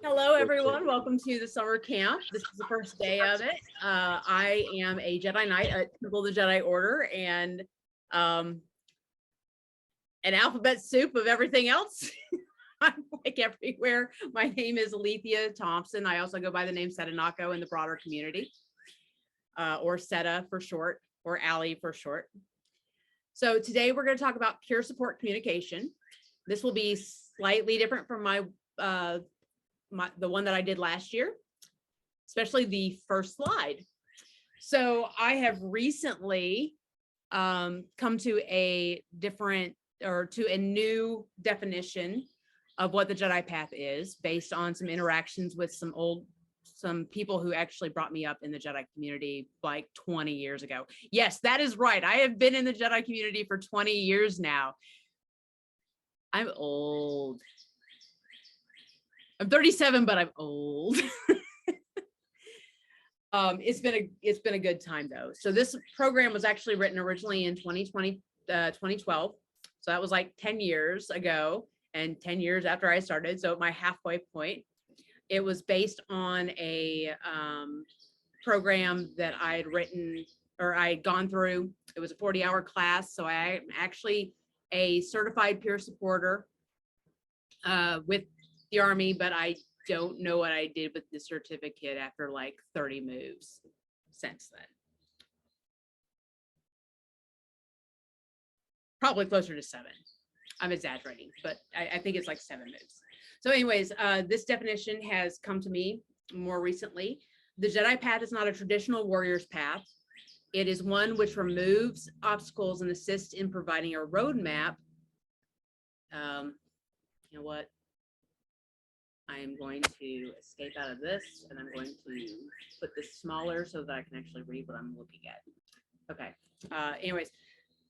Hello, everyone. Welcome to the summer camp. This is the first day of it. I am a Jedi Knight at Temple of the Jedi Order and an alphabet soup of everything else. I'm like everywhere. My name is Alethea Thompson. I also go by the name Setanako in the broader community, or Seta for short, or Allie for short. So today we're going to talk about peer support communication. This will be slightly different from the one that I did last year, especially the first slide. So I have recently come to a new definition of what the Jedi path is based on some interactions with some people who actually brought me up in the Jedi community like 20 years ago. Yes, that is right. I have been in the Jedi community for 20 years now. I'm old. I'm 37, but I'm old. It's been a good time though. So this program was actually written originally in 2012. So that was like 10 years ago and 10 years after I started. So at my halfway point, it was based on a program that I had written or I had gone through. It was a 40-hour class. So I'm actually a certified peer supporter with the Army, but I don't know what I did with the certificate after like 30 moves since then. Probably closer to 7. I'm exaggerating, but I think it's like 7 moves. So anyways, this definition has come to me more recently. The Jedi path is not a traditional warrior's path. It is one which removes obstacles and assists in providing a roadmap. You know what? I am going to escape out of this and I'm going to put this smaller so that I can actually read what I'm looking at. Okay. Anyways,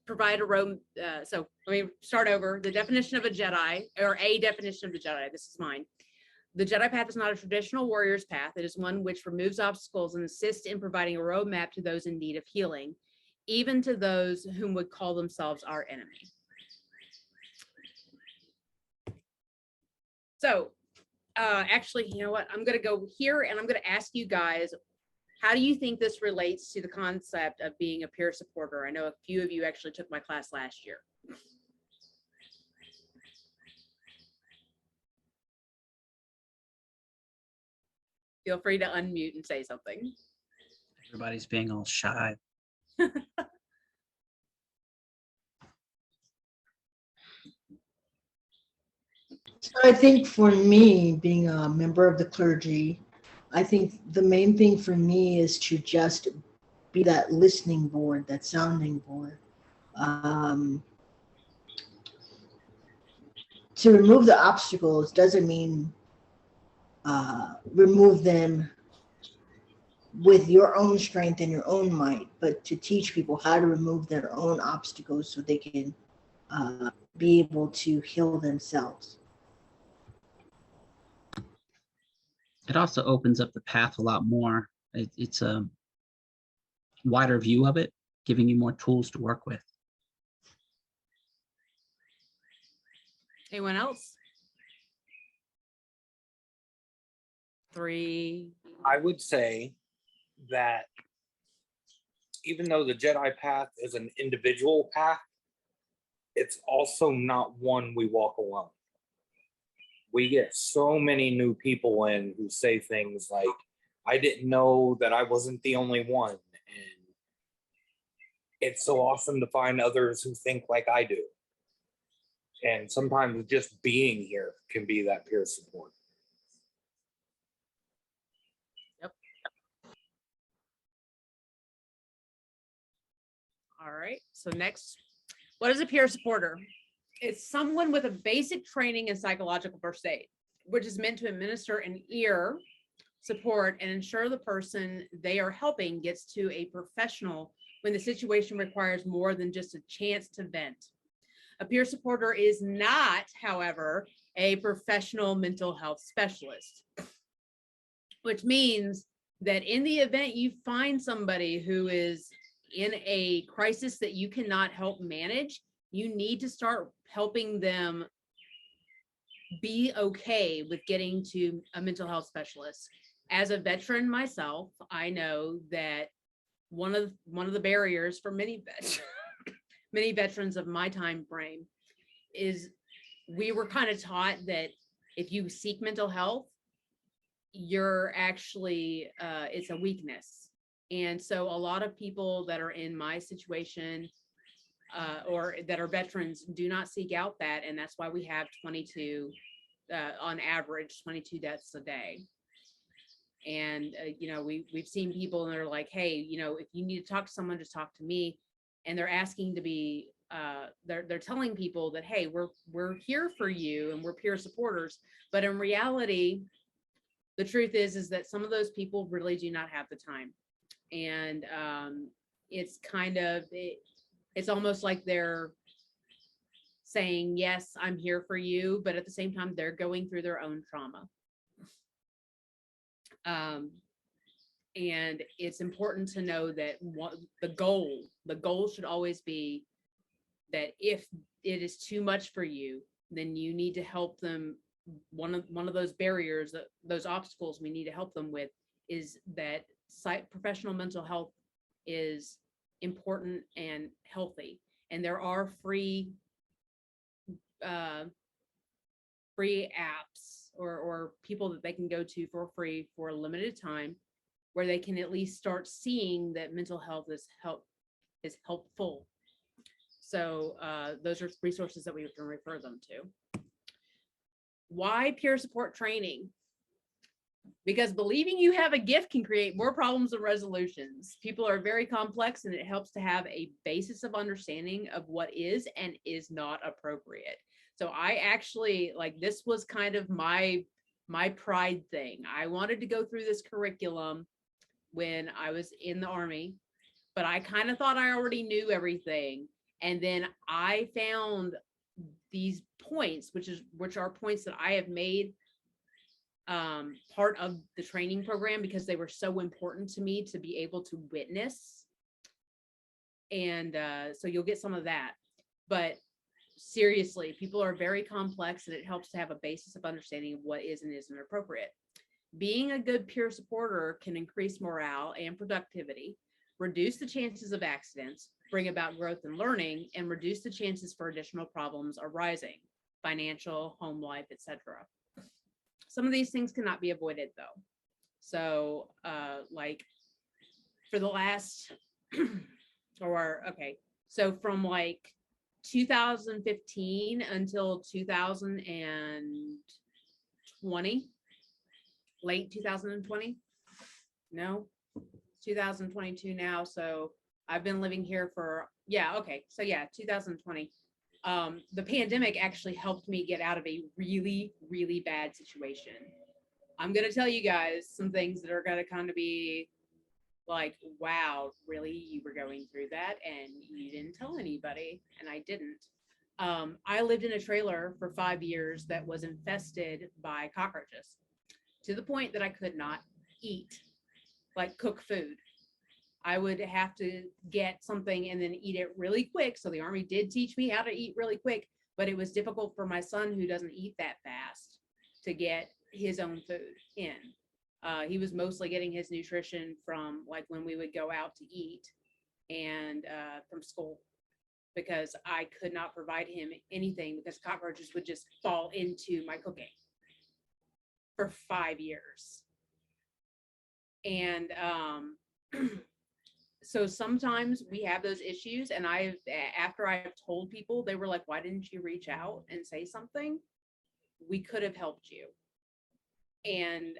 provide a road. So let me start over. The definition of a Jedi, or a definition of the Jedi, this is mine. The Jedi path is not a traditional warrior's path. It is one which removes obstacles and assists in providing a roadmap to those in need of healing, even to those whom would call themselves our enemy. So actually, you know what? I'm going to go here and I'm going to ask you guys, how do you think this relates to the concept of being a peer supporter? I know a few of you actually took my class last year. Feel free to unmute and say something. Everybody's being all shy. I think for me, being a member of the clergy, I think the main thing for me is to just be that listening board, that sounding board. To remove the obstacles doesn't mean remove them with your own strength and your own might, but to teach people how to remove their own obstacles so they can be able to heal themselves. It also opens up the path a lot more. It's a wider view of it, giving you more tools to work with. Anyone else? 3. I would say that even though the Jedi path is an individual path, it's also not one we walk alone. We get so many new people in who say things like, I didn't know that I wasn't the only one. And it's so awesome to find others who think like I do. And sometimes just being here can be that peer support. Yep. All right. So next, what is a peer supporter? It's someone with a basic training in psychological first aid, which is meant to administer an ear support and ensure the person they are helping gets to a professional when the situation requires more than just a chance to vent. A peer supporter is not, however, a professional mental health specialist, which means that in the event you find somebody who is in a crisis that you cannot help manage, you need to start helping them be okay with getting to a mental health specialist. As a veteran myself, I know that one of the barriers for many many veterans of my time frame is we were kind of taught that if you seek mental health, you're actually it's a weakness. And so a lot of people that are in my situation or that are veterans do not seek out that, and that's why we have 22 on average 22 deaths a day. And you know, we've seen people and they're like, hey, you know, if you need to talk to someone, just talk to me. And they're asking to be they're telling people that, hey, we're here for you and we're peer supporters. But in reality, the truth is that some of those people really do not have the time. And it's kind of it's almost like they're saying, yes, I'm here for you, but at the same time they're going through their own trauma. And it's important to know that the goal should always be that if it is too much for you, then you need to help them. One of those barriers, those obstacles we need to help them with is that professional mental health is important and healthy. And there are free apps or people that they can go to for free for a limited time, where they can at least start seeing that mental health is helpful. So those are resources that we can refer them to. Why peer support training? Because believing you have a gift can create more problems than resolutions. People are very complex, and it helps to have a basis of understanding of what is and is not appropriate. So I actually, like, this was kind of my pride thing. I wanted to go through this curriculum when I was in the Army, but I kind of thought I already knew everything. And then I found these points, which are points that I have made part of the training program because they were so important to me to be able to witness. And so you'll get some of that. But seriously, people are very complex, and it helps to have a basis of understanding of what is and isn't appropriate. Being a good peer supporter can increase morale and productivity, reduce the chances of accidents, bring about growth and learning, and reduce the chances for additional problems arising, financial, home life, etc. Some of these things cannot be avoided, though. So like for the last so from like 2015 until 2020, late 2020, no, 2022 now. So I've been living here for 2020. The pandemic actually helped me get out of a really, really bad situation. I'm going to tell you guys some things that are going to kind of be like, wow, really? You were going through that and you didn't tell anybody? And I didn't. I lived in a trailer for 5 years that was infested by cockroaches, to the point that I could not eat, like cook food. I would have to get something and then eat it really quick. So the Army did teach me how to eat really quick, but it was difficult for my son, who doesn't eat that fast, to get his own food in. He was mostly getting his nutrition from like when we would go out to eat and from school, because I could not provide him anything because cockroaches would just fall into my cooking for 5 years. And so sometimes we have those issues, and after I've told people, they were like, why didn't you reach out and say something? We could have helped you. And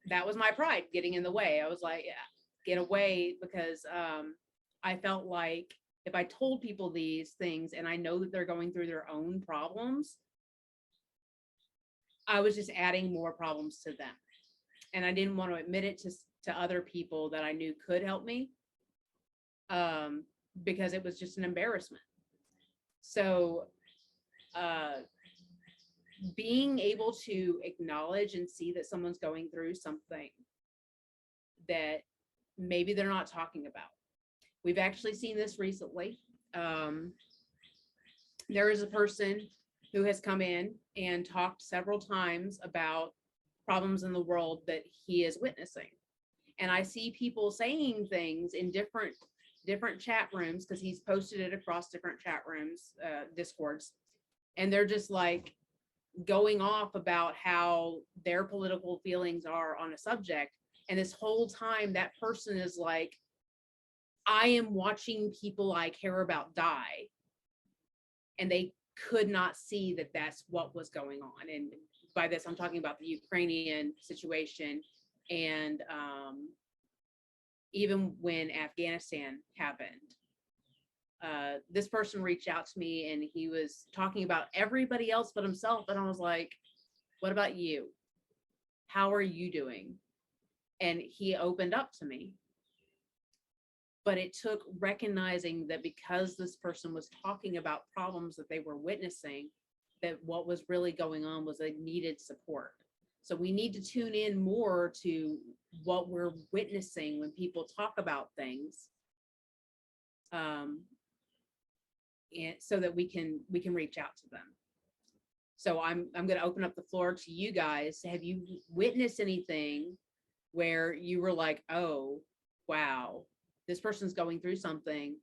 that was my pride getting in the way. I was like, yeah, get away, because I felt like if I told people these things and I know that they're going through their own problems, I was just adding more problems to them. And I didn't want to admit it to other people that I knew could help me, because it was just an embarrassment. So being able to acknowledge and see that someone's going through something that maybe they're not talking about. We've actually seen this recently. There is a person who has come in and talked several times about problems in the world that he is witnessing. And I see people saying things in different chat rooms, because he's posted it across different chat rooms, discords, and they're just like going off about how their political feelings are on a subject. And this whole time that person is like, I am watching people I care about die. And they could not see that that's what was going on. And by this, I'm talking about the Ukrainian situation. And even when Afghanistan happened, this person reached out to me and he was talking about everybody else but himself. And I was like, what about you? How are you doing? And he opened up to me. But it took recognizing that because this person was talking about problems that they were witnessing, that what was really going on was they needed support. So we need to tune in more to what we're witnessing when people talk about things, and so that we can reach out to them. So I'm going to open up the floor to you guys. Have you witnessed anything where you were like, oh, wow, this person's going through something,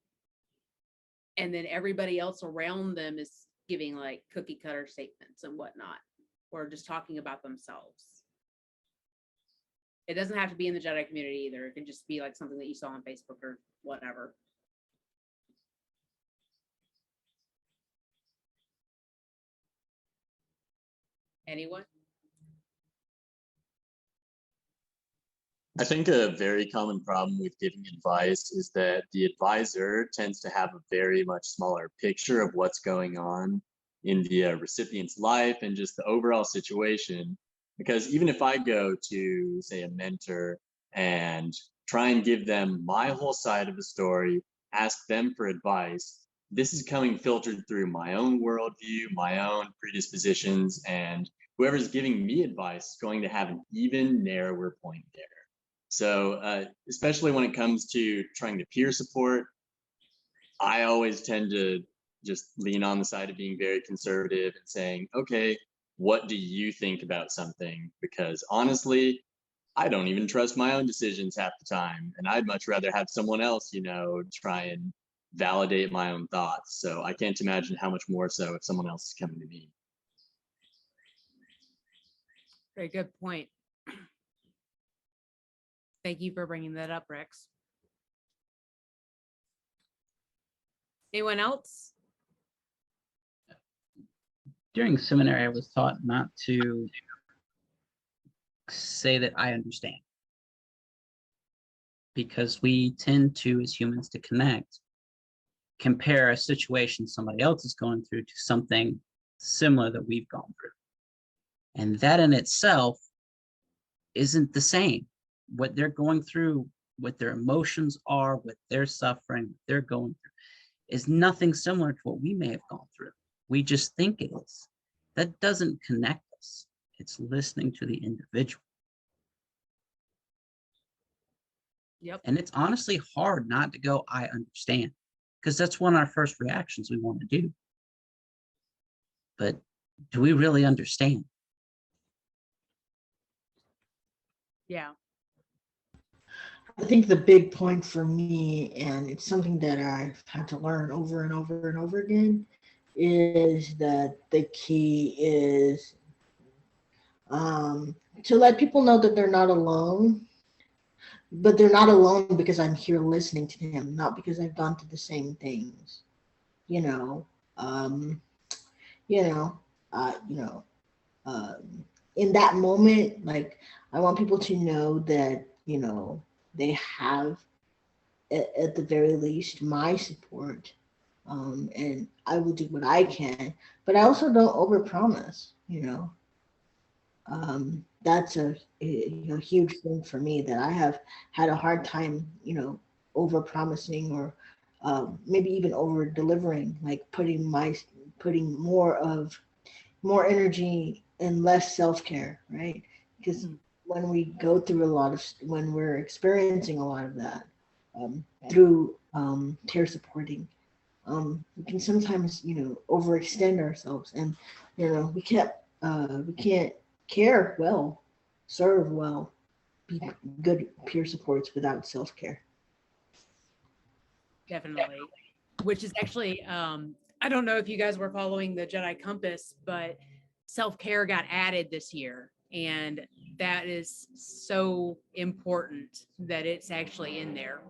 and then everybody else around them is giving like cookie cutter statements and whatnot, or just talking about themselves? It doesn't have to be in the Jedi community either. It can just be like something that you saw on Facebook or whatever. Anyone? I think a very common problem with giving advice is that the advisor tends to have a very much smaller picture of what's going on in the recipient's life and just the overall situation. Because even if I go to, say, a mentor and try and give them my whole side of the story, ask them for advice, this is coming filtered through my own worldview, my own predispositions, and whoever's giving me advice is going to have an even narrower point there. So especially when it comes to trying to peer support, I always tend to just lean on the side of being very conservative and saying, okay, what do you think about something? Because honestly, I don't even trust my own decisions half the time. And I'd much rather have someone else, try and validate my own thoughts. So I can't imagine how much more so if someone else is coming to me. Very good point. Thank you for bringing that up, Rex. Anyone else? During seminary, I was taught not to say that I understand, because we tend to, as humans, to compare a situation somebody else is going through to something similar that we've gone through. And that in itself isn't the same. What they're going through, what their emotions are, what they're suffering, what they're going through, is nothing similar to what we may have gone through. We just think it is. That doesn't connect us. It's listening to the individual. Yep. And it's honestly hard not to go, I understand, because that's one of our first reactions we want to do. But do we really understand? Yeah. I think the big point for me, and it's something that I've had to learn over and over and over again, is that the key is to let people know that they're not alone, but they're not alone because I'm here listening to them, not because I've gone through the same things. You know, in that moment, like, I want people to know that, they have, at the very least, my support, and I will do what I can, but I also don't overpromise. That's a huge thing for me, that I have had a hard time, overpromising, or maybe even over delivering, like putting more energy and less self-care, right? Because when we go through when we're experiencing a lot of that, through peer supporting, we can sometimes, overextend ourselves, and we can't care well, serve well, be good peer supports without self-care. Definitely. Which is actually, I don't know if you guys were following the Jedi Compass, but self-care got added this year. And that is so important that it's actually in there.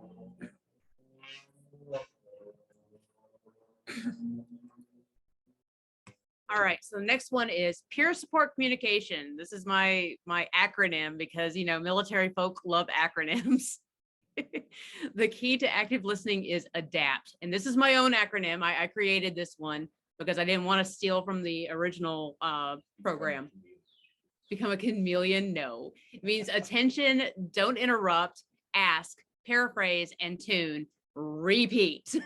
All right, so the next one is peer support communication. This is my acronym because, military folk love acronyms. The key to active listening is ADAPT. And this is my own acronym. I created this one because I didn't want to steal from the original program. Become a chameleon? No. It means attention, don't interrupt, ask, paraphrase, and tune. Repeat.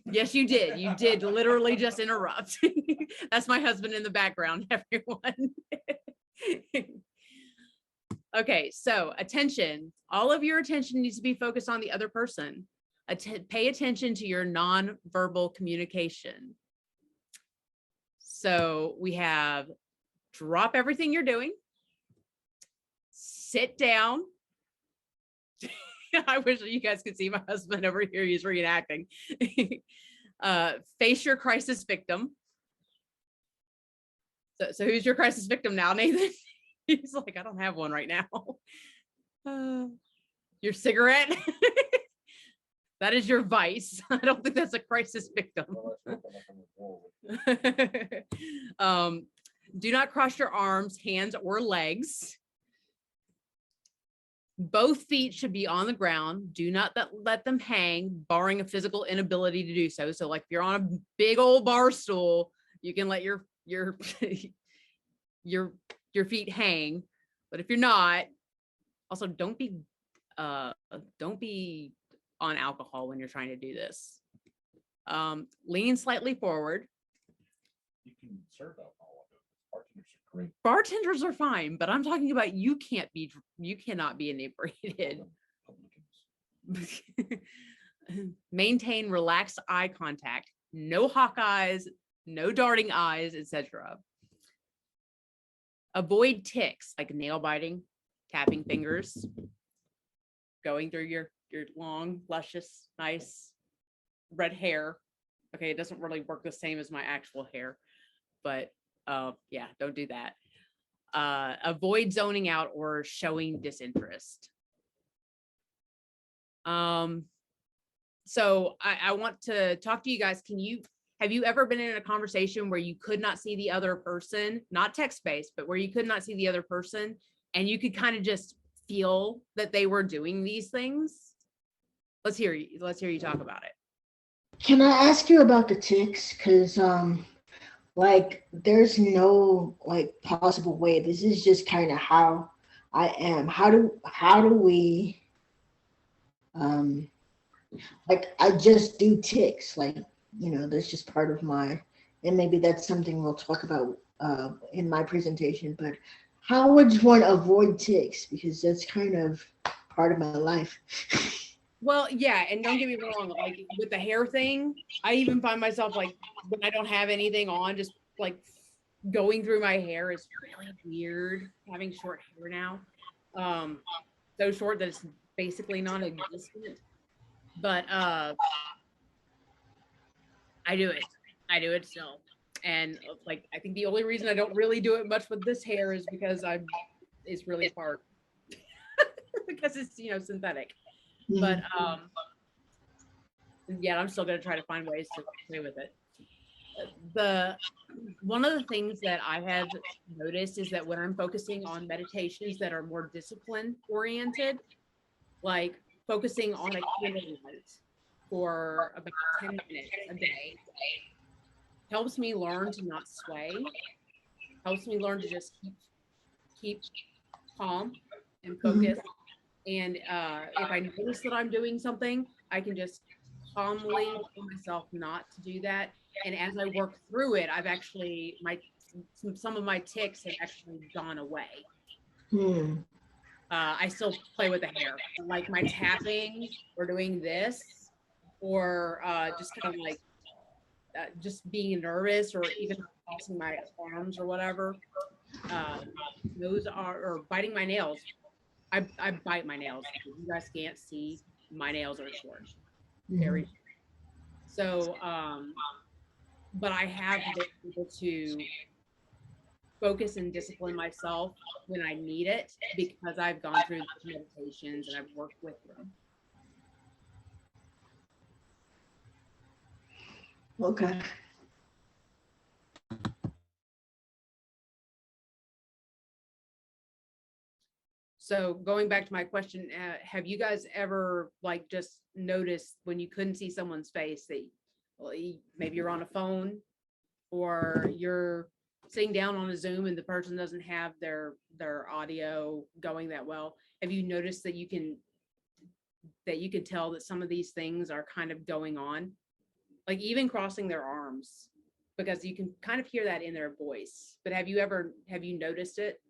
Yes, you did. You did literally just interrupt. That's my husband in the background, everyone. Okay, so attention. All of your attention needs to be focused on the other person. Pay attention to your nonverbal communication. So we have drop everything you're doing. Sit down. I wish you guys could see my husband over here. He's reenacting. Face your crisis victim. So who's your crisis victim now, Nathan? He's like, I don't have one right now. Your cigarette. That is your vice. I don't think that's a crisis victim. Do not cross your arms, hands, or legs. Both feet should be on the ground. Do not let them hang, barring a physical inability to do so. So like if you're on a big old bar stool, you can let your feet hang. But if you're not, also don't be on alcohol when you're trying to do this. Lean slightly forward. You can serve alcohol. Bartenders are great. Bartenders are fine, but I'm talking about you cannot be inebriated. Maintain relaxed eye contact. No hawk eyes, no darting eyes, etc. Avoid tics like nail biting, tapping fingers, going through your long, luscious, nice red hair. Okay, it doesn't really work the same as my actual hair, but yeah, don't do that. Avoid zoning out or showing disinterest. So I want to talk to you guys. Have you ever been in a conversation where you could not see the other person, not text-based, but where you could not see the other person and you could kind of just feel that they were doing these things? Let's hear you talk about it. Can I ask you about the tics? Because there's no possible way. This is just kind of how I am. How do we I just do tics, that's just part of my, and maybe that's something we'll talk about in my presentation, but how would one avoid tics? Because that's kind of part of my life. Well, yeah, and don't get me wrong, like with the hair thing, I even find myself when I don't have anything on, just going through my hair is really weird, having short hair now. So short that it's basically non-existent. But I do it still. And I think the only reason I don't really do it much with this hair is because it's really hard because it's, synthetic. But yeah, I'm still going to try to find ways to play with it. One of the things that I have noticed is that when I'm focusing on meditations that are more discipline oriented, like focusing on a candle light for about 10 minutes a day, helps me learn to not sway, helps me learn to just keep calm and focused. And if I notice that I'm doing something, I can just calmly tell myself not to do that. And as I work through it, I've actually, some of my tics have actually gone away. I still play with the hair. Like my tapping or doing this, or just kind of like just being nervous, or even crossing my arms or whatever. Those are, or biting my nails. I bite my nails. You guys can't see, my nails are short, very short. So, but I have been able to focus and discipline myself when I need it, because I've gone through the meditations and I've worked with them. Okay. So going back to my question, have you guys ever like just noticed when you couldn't see someone's face that, well, maybe you're on a phone or you're sitting down on a Zoom and the person doesn't have their audio going that well? Have you noticed that you can tell that some of these things are kind of going on, like even crossing their arms, because you can kind of hear that in their voice? But have you noticed it?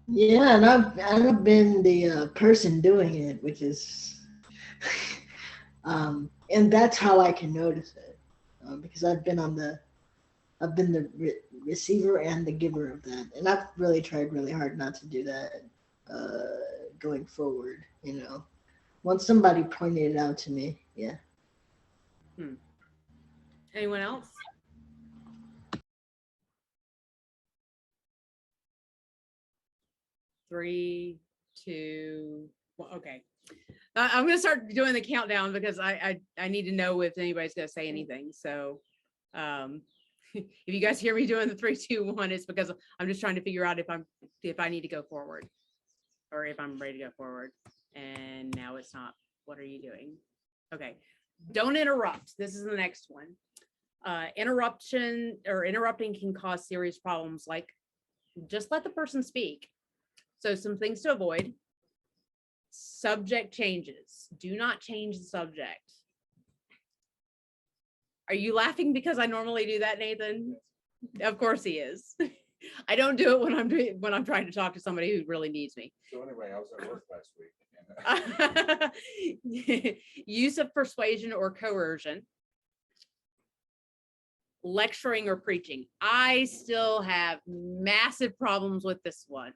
Yeah, and I've been the person doing it, which is, and that's how I can notice it, because I've been the receiver and the giver of that, and I've really tried really hard not to do that going forward. Once somebody pointed it out to me, yeah. Anyone else? Three, two, one. Okay. I'm going to start doing the countdown because I need to know if anybody's going to say anything. So if you guys hear me doing the 3, 2, 1, it's because I'm just trying to figure out if I need to go forward or if I'm ready to go forward. And now it's not. What are you doing? Okay. Don't interrupt. This is the next one. Interrupting can cause serious problems, like just let the person speak. So some things to avoid. Subject changes. Do not change the subject. Are you laughing because I normally do that, Nathan? Of course he is. I don't do it when I'm trying to talk to somebody who really needs me. So anyway, I was at work last week. Use of persuasion or coercion. Lecturing or preaching. I still have massive problems with this one.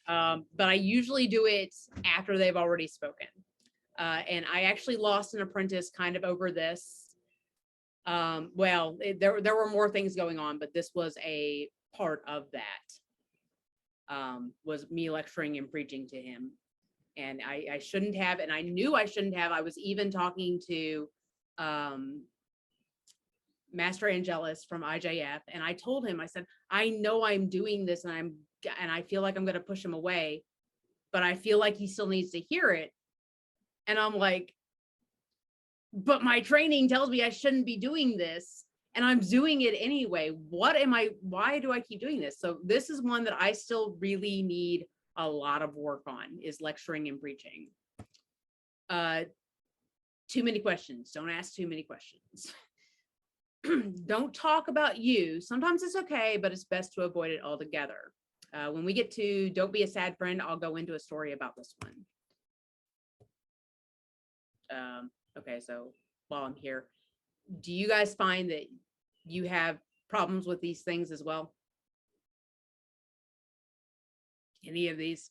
But I usually do it after they've already spoken. And I actually lost an apprentice kind of over this. There were more things going on, but this was a part of that. Was me lecturing and preaching to him. And I shouldn't have, and I knew I shouldn't have. I was even talking to Master Angelus from IJF, and I told him, I said, I know I'm doing this and I feel like I'm going to push him away, but I feel like he still needs to hear it. And I'm like, but my training tells me I shouldn't be doing this, and I'm doing it anyway. Why do I keep doing this? So this is one that I still really need a lot of work on, is lecturing and preaching. Too many questions. Don't ask too many questions. Don't talk about you. Sometimes it's okay, but it's best to avoid it altogether. When we get to don't be a sad friend, I'll go into a story about this one. Okay, so while I'm here, do you guys find that you have problems with these things as well? Any of these?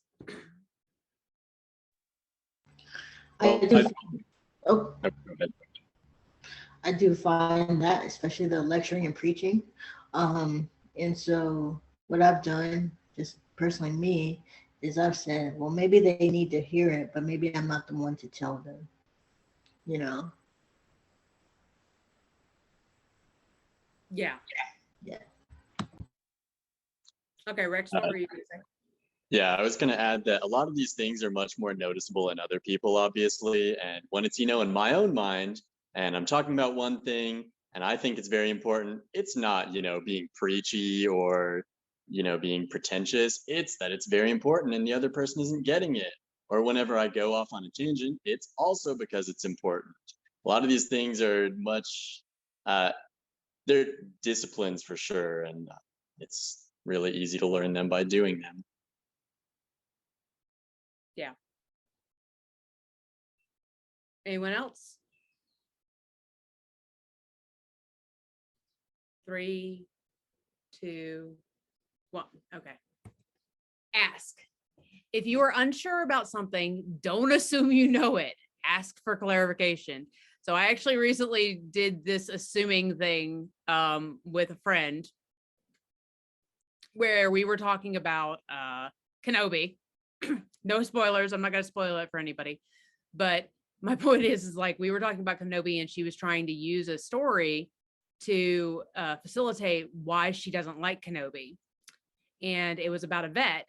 I do find that, especially the lecturing and preaching. And so what I've done, just personally me, is I've said, well, maybe they need to hear it, but maybe I'm not the one to tell them, Yeah. Yeah. Okay, Rex, what were you going to say? Yeah, I was going to add that a lot of these things are much more noticeable in other people, obviously. And when it's, in my own mind, and I'm talking about one thing, and I think it's very important, it's not, being preachy or, being pretentious. It's that it's very important and the other person isn't getting it. Or whenever I go off on a tangent, it's also because it's important. A lot of these things are much, they're disciplines for sure. And it's really easy to learn them by doing them. Anyone else? 3, 2, 1. Okay. Ask. If you are unsure about something, don't assume you know it. Ask for clarification. So I actually recently did this assuming thing with a friend where we were talking about Kenobi. No spoilers. I'm not going to spoil it for anybody. But my point is like we were talking about Kenobi and she was trying to use a story to facilitate why she doesn't like Kenobi. And it was about a vet.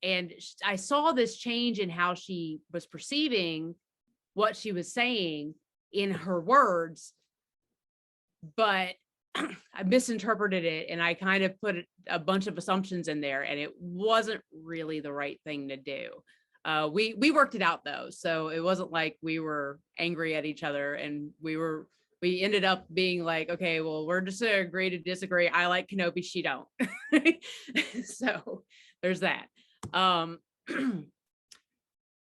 And I saw this change in how she was perceiving what she was saying in her words, but I misinterpreted it and I kind of put a bunch of assumptions in there and it wasn't really the right thing to do. We worked it out though. So it wasn't like we were angry at each other and we ended up being like, okay, well, we're just gonna agree to disagree. I like Kenobi, she don't. So there's that.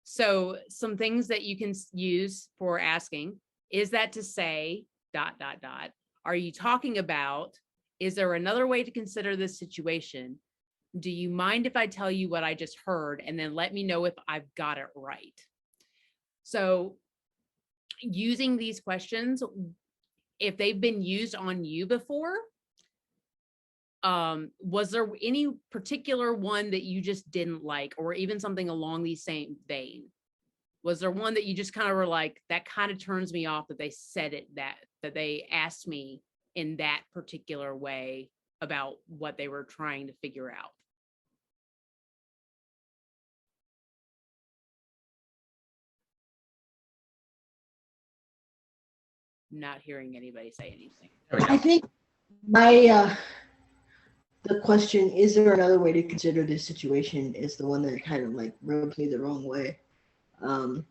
So some things that you can use for asking is that to say ... Are you talking about, is there another way to consider this situation? Do you mind if I tell you what I just heard and then let me know if I've got it right? So using these questions, if they've been used on you before, was there any particular one that you just didn't like, or even something along the same vein? Was there one that you just kind of were like, that kind of turns me off that they said it, that they asked me in that particular way about what they were trying to figure out? Not hearing anybody say anything. I think my the question, is there another way to consider this situation, is the one that kind of like rubs me the wrong way.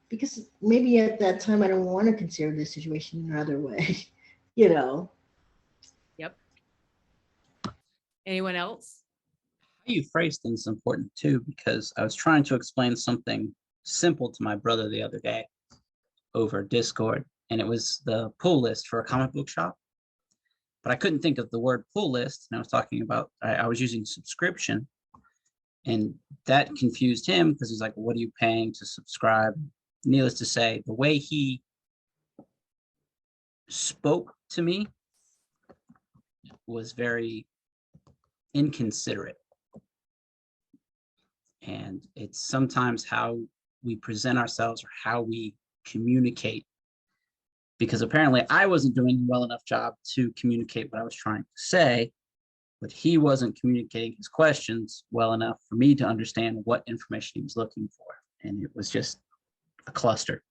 Because maybe at that time I don't want to consider this situation another way, you know. Yep. Anyone else? How you phrase things is important too, because I was trying to explain something simple to my brother the other day over Discord, and it was the pull list for a comic book shop. But I couldn't think of the word pull list, and I was talking about, I was using subscription, and that confused him because he's like, what are you paying to subscribe? Needless to say, the way he spoke to me was very inconsiderate. And it's sometimes how we present ourselves or how we communicate, because apparently I wasn't doing a well enough job to communicate what I was trying to say, but he wasn't communicating his questions well enough for me to understand what information he was looking for. And it was just a cluster.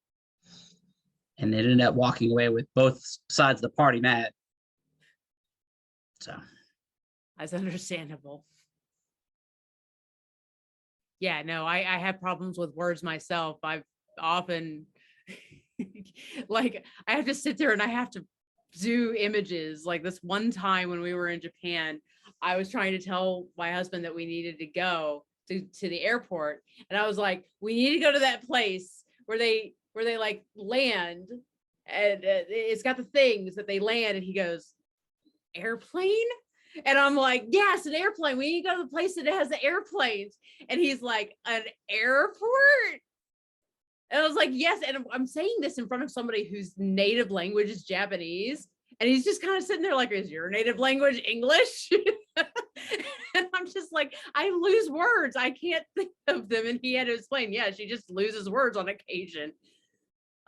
And they ended up walking away with both sides of the party mad. So That's understandable. Yeah, no, I have problems with words myself. I've often like I have to sit there and I have to do images. Like this one time when we were in Japan, I was trying to tell my husband that we needed to go to the airport, and I was like, we need to go to that place where they like land, and it's got the things that they land, and he goes, airplane? And I'm like, yes, an airplane. We need to go to the place that has the airplanes. And he's like, an airport? And I was like, yes. And I'm saying this in front of somebody whose native language is Japanese. And he's just kind of sitting there like, is your native language English? And I'm just like, I lose words. I can't think of them. And he had to explain, yeah, she just loses words on occasion.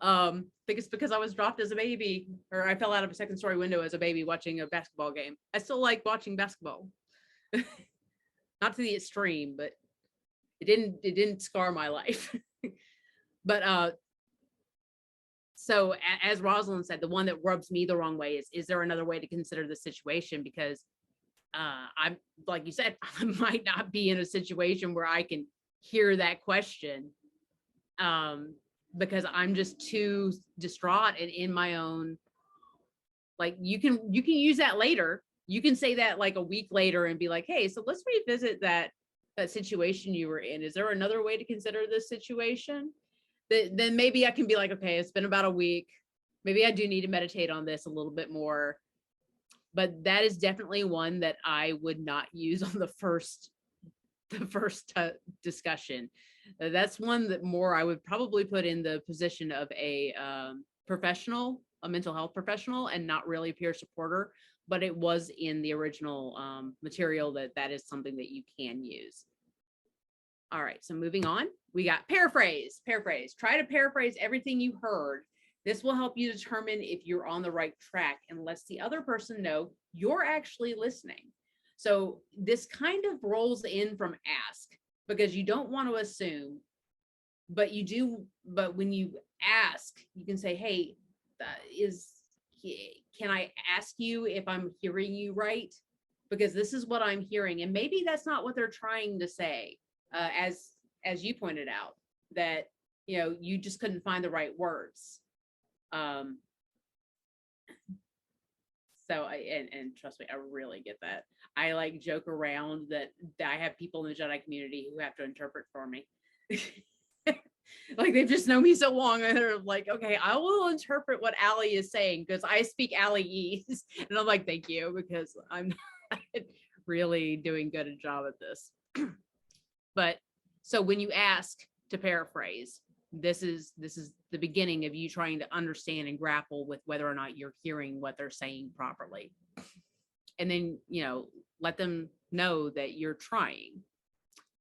I think it's because I was dropped as a baby, or I fell out of a second story window as a baby watching a basketball game. I still like watching basketball. Not to the extreme, but it didn't scar my life. But so as Rosalind said, the one that rubs me the wrong way is there another way to consider the situation? Because I'm, like you said, I might not be in a situation where I can hear that question. Because I'm just too distraught and in my own, like you can use that later You can say that like a week later and be like, hey, so let's revisit that situation you were in. Is there another way to consider this situation? Then maybe I can be like, okay, it's been about a week. Maybe I do need to meditate on this a little bit more. But that is definitely one that I would not use on the first discussion. That's one that more I would probably put in the position of a professional, a mental health professional, and not really a peer supporter. But it was in the original material that is something that you can use. All right, so moving on, we got paraphrase. Paraphrase. Try to paraphrase everything you heard. This will help you determine if you're on the right track and lets the other person know you're actually listening. So this kind of rolls in from ask, because you don't want to assume, but you do. But when you ask, you can say, hey, can I ask you if I'm hearing you right? Because this is what I'm hearing. And maybe that's not what they're trying to say. As you pointed out, that, you know, you just couldn't find the right words. So and trust me, I really get that. I like joke around that I have people in the Jedi community who have to interpret for me. Like they've just known me so long, and they're like, okay, I will interpret what Allie is saying because I speak Allieese. And I'm like, thank you, because I'm not really doing good a job at this. But so when you ask to paraphrase, this is the beginning of you trying to understand and grapple with whether or not you're hearing what they're saying properly. And then, you know, let them know that you're trying.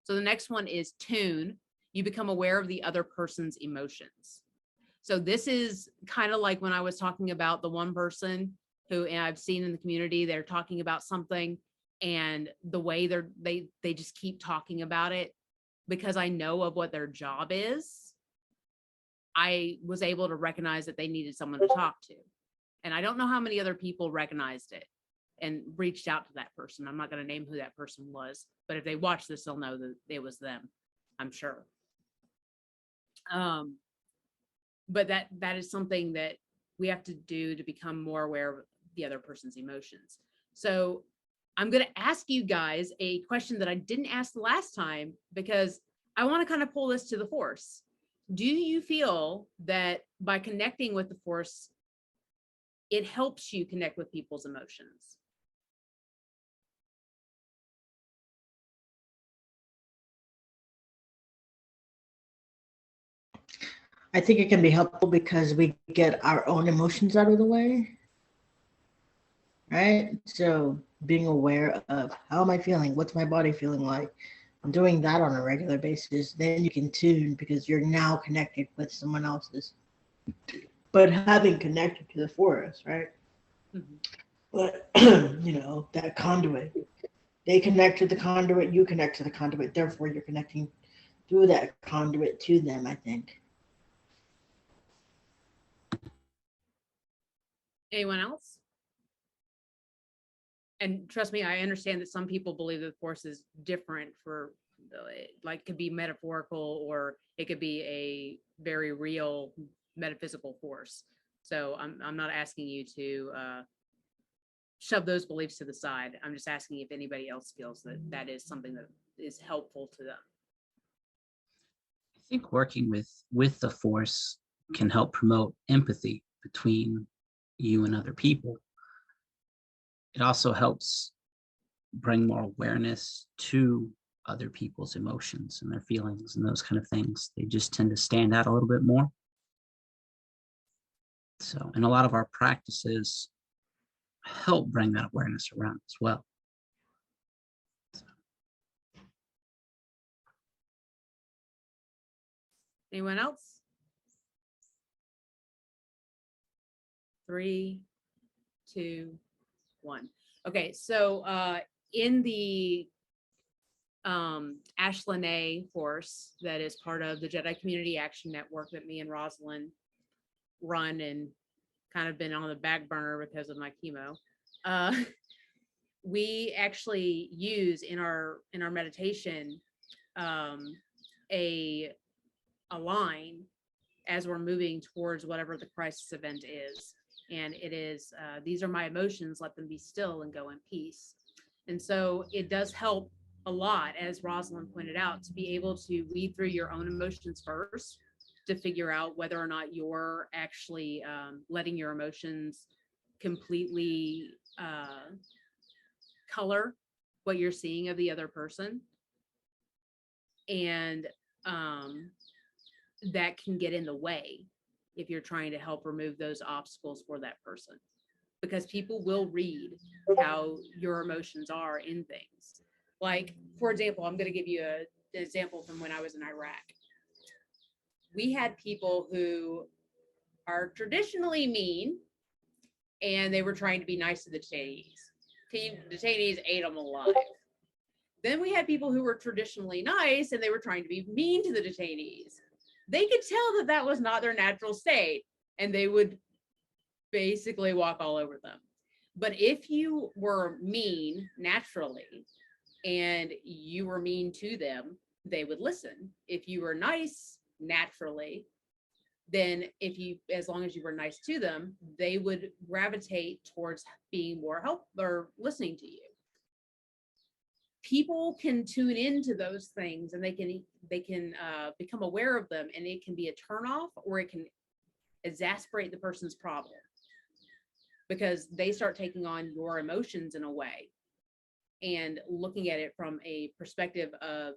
So the next one is tune. You become aware of the other person's emotions. So this is kind of like when I was talking about the one person who, and I've seen in the community, they're talking about something, and the way they just keep talking about it, because I know of what their job is, I was able to recognize that they needed someone to talk to. And I don't know how many other people recognized it and reached out to that person. I'm not going to name who that person was, but if they watch this, they'll know that it was them, I'm sure. But that is something that we have to do to become more aware of the other person's emotions. So I'm going to ask you guys a question that I didn't ask the last time, because I want to kind of pull this to the Force. Do you feel that by connecting with the Force, it helps you connect with people's emotions? I think it can be helpful because we get our own emotions out of the way, right? So being aware of how am I feeling? What's my body feeling like? And doing that on a regular basis, then you can tune because you're now connected with someone else's. But having connected to the Force, right? Mm-hmm. But, you know, that conduit, they connect to the conduit, you connect to the conduit, therefore you're connecting through that conduit to them, I think. Anyone else? And trust me, I understand that some people believe that the Force is different for, like, could be metaphorical, or it could be a very real metaphysical force. So I'm not asking you to shove those beliefs to the side. I'm just asking if anybody else feels that that is something that is helpful to them. I think working with the Force can help promote empathy between you and other people. It also helps bring more awareness to other people's emotions and their feelings and those kind of things. They just tend to stand out a little bit more. So, and a lot of our practices help bring that awareness around as well. Anyone else? 3, 2, 1. Okay, so in the Ashlanay Force, that is part of the Jedi Community Action Network that me and Rosalind run, and kind of been on the back burner because of my chemo, we actually use in our meditation a line as we're moving towards whatever the crisis event is. And it is, these are my emotions, let them be still and go in peace. And so it does help a lot, as Rosalind pointed out, to be able to weed through your own emotions first to figure out whether or not you're actually letting your emotions completely color what you're seeing of the other person. And that can get in the way if you're trying to help remove those obstacles for that person, because people will read how your emotions are in things. Like, for example, I'm going to give you an example from when I was in Iraq. We had people who are traditionally mean, and they were trying to be nice to the detainees. Detainees ate them alive. Then we had people who were traditionally nice, and they were trying to be mean to the detainees. They could tell that that was not their natural state, and they would basically walk all over them. But if you were mean naturally and you were mean to them, they would listen. If you were nice naturally, then as long as you were nice to them, they would gravitate towards being more help or listening to you. People can tune into those things, and they can become aware of them, and it can be a turnoff, or it can exasperate the person's problem, because they start taking on your emotions in a way and looking at it from a perspective of,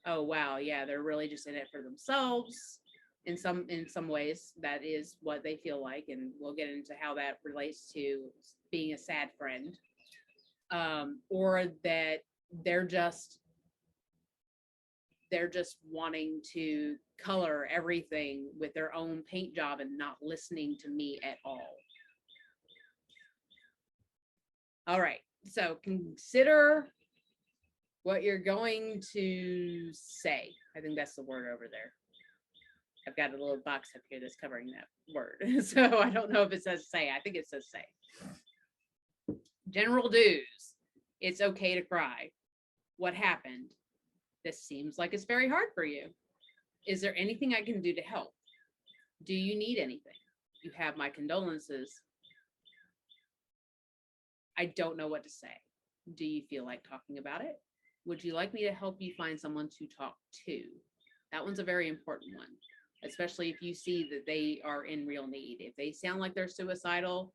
oh wow, yeah, they're really just in it for themselves. In some ways, that is what they feel like, and we'll get into how that relates to being a sad friend, or that they're just wanting to color everything with their own paint job and not listening to me at all. All right, so consider what you're going to say. I think that's the word over there. I've got a little box up here that's covering that word. So I don't know if it says say. I think it says say. General dues. It's okay to cry. What happened? This seems like it's very hard for you. Is there anything I can do to help? Do you need anything? You have my condolences. I don't know what to say. Do you feel like talking about it? Would you like me to help you find someone to talk to? That one's a very important one, especially if you see that they are in real need. If they sound like they're suicidal,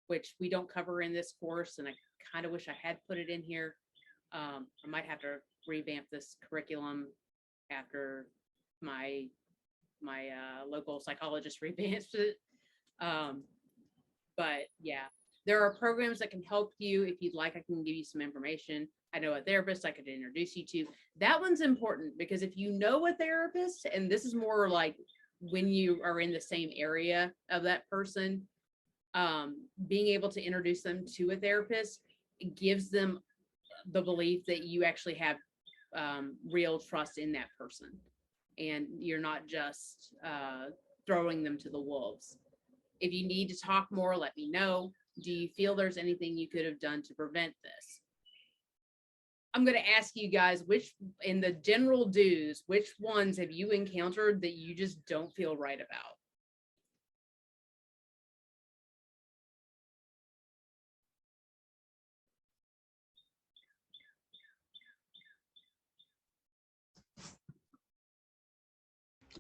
which we don't cover in this course, and I kind of wish I had put it in here. I might have to revamp this curriculum after my local psychologist revamps it. But yeah, there are programs that can help you. If you'd like, I can give you some information. I know a therapist I could introduce you to. That one's important, because if you know a therapist, and this is more like when you are in the same area of that person, being able to introduce them to a therapist, it gives them the belief that you actually have real trust in that person, and you're not just throwing them to the wolves. If you need to talk more, let me know. Do you feel there's anything you could have done to prevent this? I'm going to ask you guys, which in the general dues, which ones have you encountered that you just don't feel right about?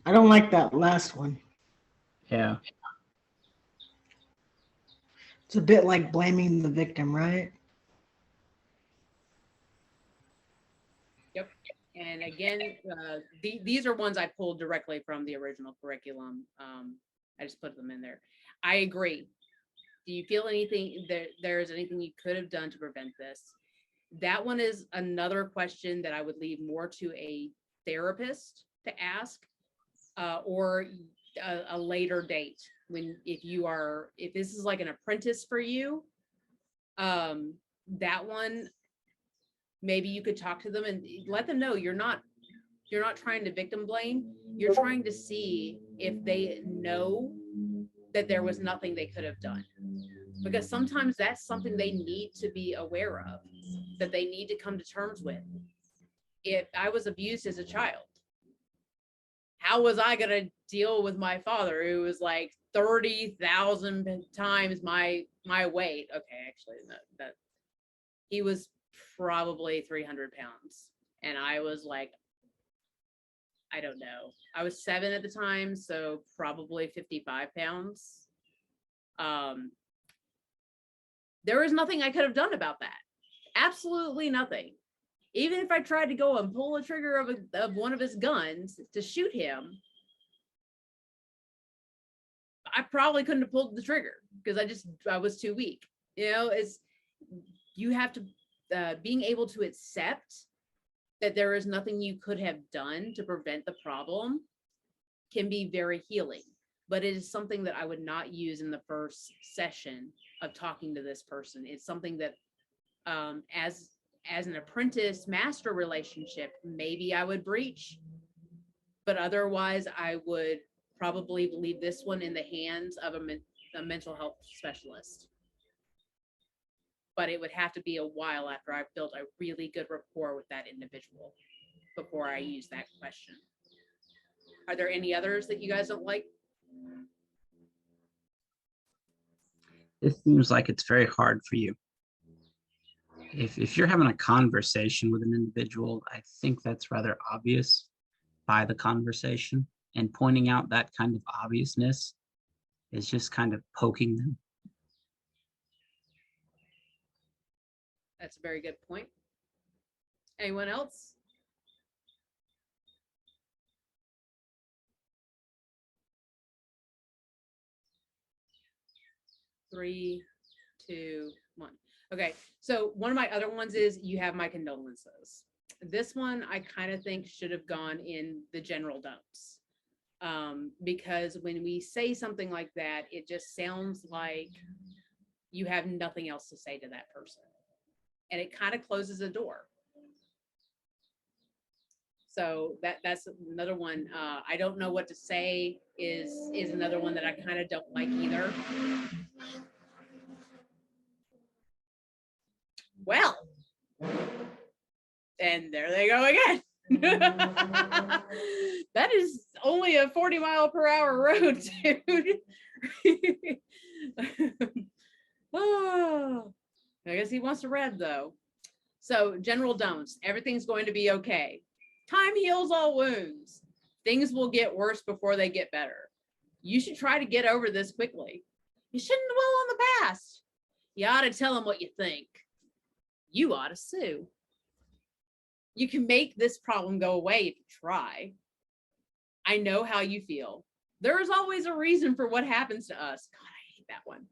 I don't like that last one. Yeah. It's a bit like blaming the victim, right? Yep. And again, these are ones I pulled directly from the original curriculum. I just put them in there. I agree. Do you feel anything that there's anything you could have done to prevent this? That one is another question that I would leave more to a therapist to ask, or a later date, when if this is like an apprentice for you, that one, maybe you could talk to them and let them know you're not trying to victim blame. You're trying to see if they know that there was nothing they could have done, because sometimes that's something they need to be aware of, that they need to come to terms with. If I was abused as a child, how was I going to deal with my father, who was like 30,000 times my weight. Okay, actually, that he was probably 300 pounds, and I was like, I don't know. I was 7 at the time, so probably 55 pounds. There was nothing I could have done about that. Absolutely nothing. Even if I tried to go and pull the trigger of one of his guns to shoot him, I probably couldn't have pulled the trigger because I was too weak. You know, you have to being able to accept that there is nothing you could have done to prevent the problem can be very healing. But it is something that I would not use in the first session of talking to this person. It's something that as an apprentice master relationship, maybe I would breach, but otherwise I would probably leave this one in the hands of a mental health specialist. But it would have to be a while after I've built a really good rapport with that individual before I use that question. Are there any others that you guys don't like? It seems like it's very hard for you. If you're having a conversation with an individual, I think that's rather obvious by the conversation, and pointing out that kind of obviousness is just kind of poking them. That's a very good point. Anyone else? Three, two, one. Okay, so one of my other ones is you have my condolences. This one I kind of think should have gone in the general don'ts. Because when we say something like that, it just sounds like you have nothing else to say to that person. And it kind of closes the door. So that's another one. I don't know what to say is another one that I kind of don't like either. Well, and there they go again. That is only a 40-mile-per-hour road, dude. Oh, I guess he wants to read though. So general don'ts. Everything's going to be okay. Time heals all wounds. Things will get worse before they get better. You should try to get over this quickly. You shouldn't dwell on the past. You ought to tell them what you think. You ought to sue. You can make this problem go away if you try. I know how you feel. There is always a reason for what happens to us. God, I hate that one.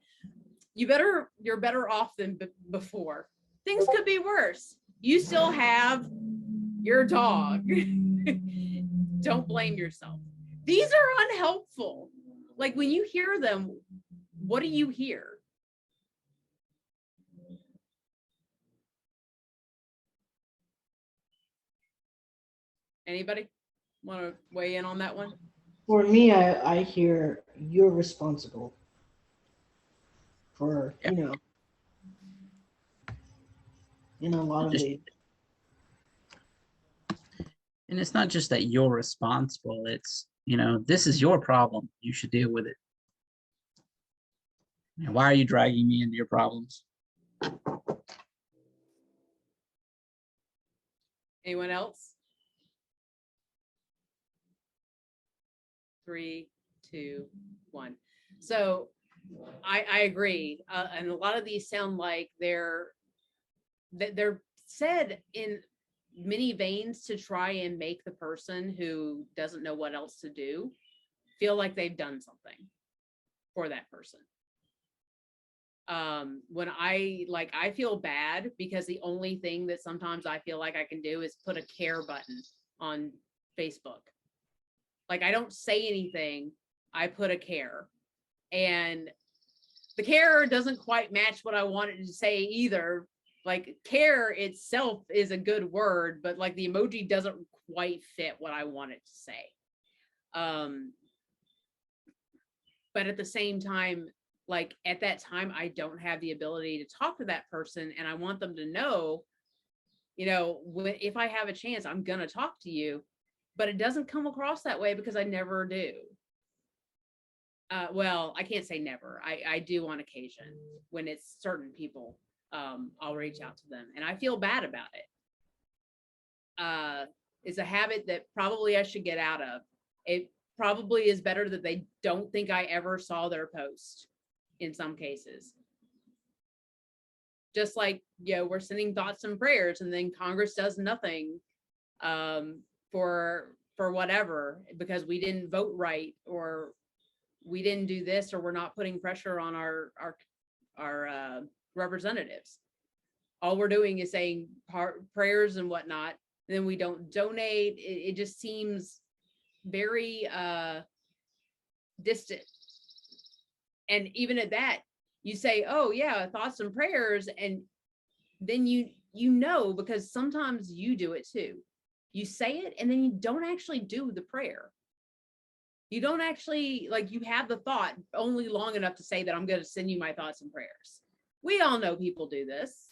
You're better off than before. Things could be worse. You still have your dog. Don't blame yourself. These are unhelpful. Like when you hear them, what do you hear? Anybody want to weigh in on that one? For me, I hear you're responsible for, you know, in a lot of ways. And it's not just that you're responsible, it's, you know, this is your problem. You should deal with it. And why are you dragging me into your problems? Anyone else? 3, 2, 1. So I agree. And a lot of these sound like they're said in many veins to try and make the person who doesn't know what else to do feel like they've done something for that person. When I feel bad because the only thing that sometimes I feel like I can do is put a care button on Facebook. Like I don't say anything, I put a care, and the care doesn't quite match what I wanted to say either. Like care itself is a good word, but like the emoji doesn't quite fit what I want it to say. But at the same time, like at that time, I don't have the ability to talk to that person, and I want them to know, you know, if I have a chance, I'm gonna talk to you, but it doesn't come across that way because I never do. Well, I can't say never. I do on occasion when it's certain people. I'll reach out to them, and I feel bad about it. It's a habit that probably I should get out of. It probably is better that they don't think I ever saw their post in some cases. Just like, we're sending thoughts and prayers, and then Congress does nothing for whatever, because we didn't vote right, or we didn't do this, or we're not putting pressure on our representatives. All we're doing is saying prayers and whatnot. And then we don't donate. It just seems very distant. And even at that, you say, oh yeah, thoughts and prayers, and then you know, because sometimes you do it too. You say it and then you don't actually do the prayer. You don't actually, like, you have the thought only long enough to say that I'm going to send you my thoughts and prayers. We all know people do this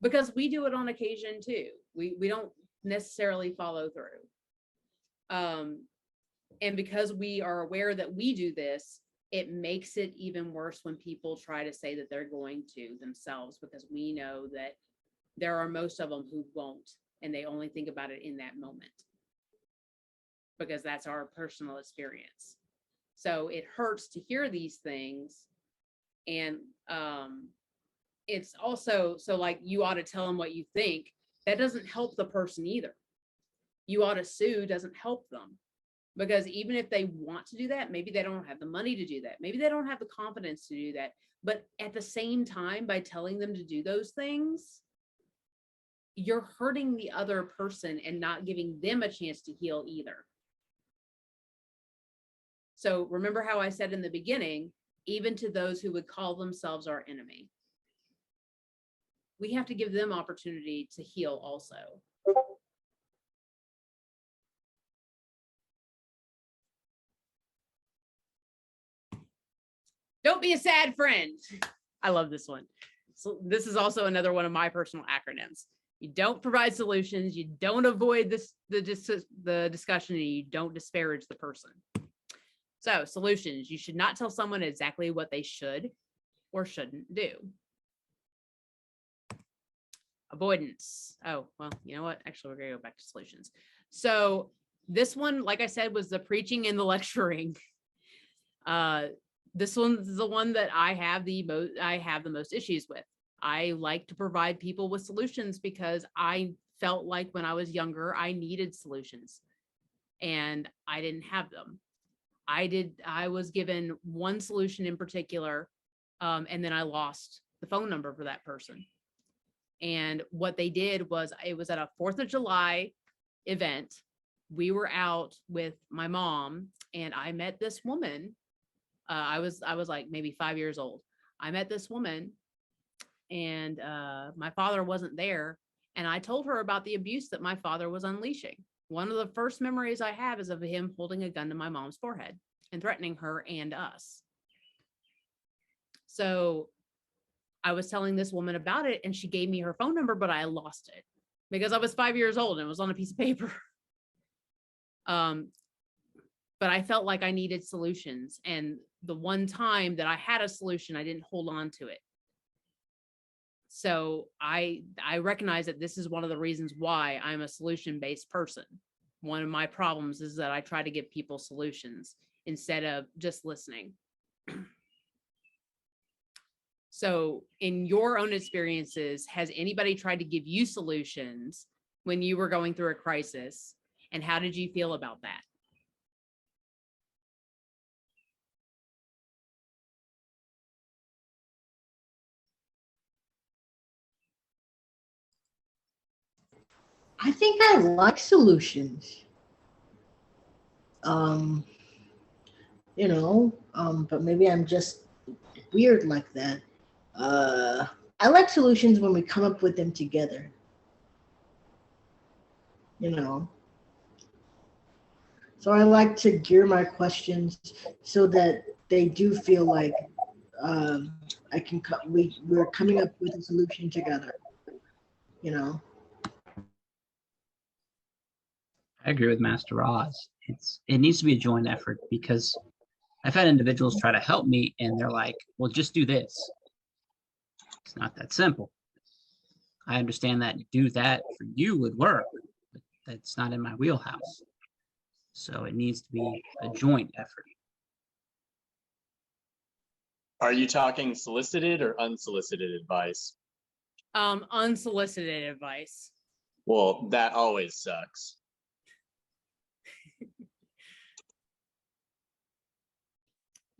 because we do it on occasion too. We don't necessarily follow through. And because we are aware that we do this, it makes it even worse when people try to say that they're going to themselves, because we know that there are most of them who won't, and they only think about it in that moment, because that's our personal experience. So it hurts to hear these things. And it's also, so like, you ought to tell them what you think. That doesn't help the person either. You ought to sue doesn't help them, because even if they want to do that, maybe they don't have the money to do that. Maybe they don't have the confidence to do that. But at the same time, by telling them to do those things, you're hurting the other person and not giving them a chance to heal either. So remember how I said in the beginning, even to those who would call themselves our enemy, we have to give them opportunity to heal also. Don't be a sad friend. I love this one. So this is also another one of my personal acronyms. You don't provide solutions, you don't avoid the discussion, and you don't disparage the person. So solutions, you should not tell someone exactly what they should or shouldn't do. Avoidance. Oh, well, you know what? Actually, we're going to go back to solutions. So this one, like I said, was the preaching and the lecturing. This one's the one that I have the most issues with. I like to provide people with solutions because I felt like when I was younger, I needed solutions and I didn't have them. I was given one solution in particular, and then I lost the phone number for that person. And what they did was, it was at a 4th of July event. We were out with my mom, and I met this woman. I was like maybe 5 years old. I met this woman, and my father wasn't there. And I told her about the abuse that my father was unleashing. One of the first memories I have is of him holding a gun to my mom's forehead and threatening her and us. So I was telling this woman about it, and she gave me her phone number, but I lost it because I was 5 years old and it was on a piece of paper. But I felt like I needed solutions. And the one time that I had a solution, I didn't hold on to it. So I recognize that this is one of the reasons why I'm a solution-based person. One of my problems is that I try to give people solutions instead of just listening. So in your own experiences, has anybody tried to give you solutions when you were going through a crisis? And how did you feel about that? I think I like solutions. But maybe I'm just weird like that. I like solutions when we come up with them together. So I like to gear my questions so that they do feel like we're coming up with a solution together. I agree with Master Oz. It needs to be a joint effort, because I've had individuals try to help me and they're like, well, just do this. It's not that simple. I understand that do that for you would work, but that's not in my wheelhouse. So it needs to be a joint effort. Are you talking solicited or unsolicited advice? Unsolicited advice. Well, that always sucks.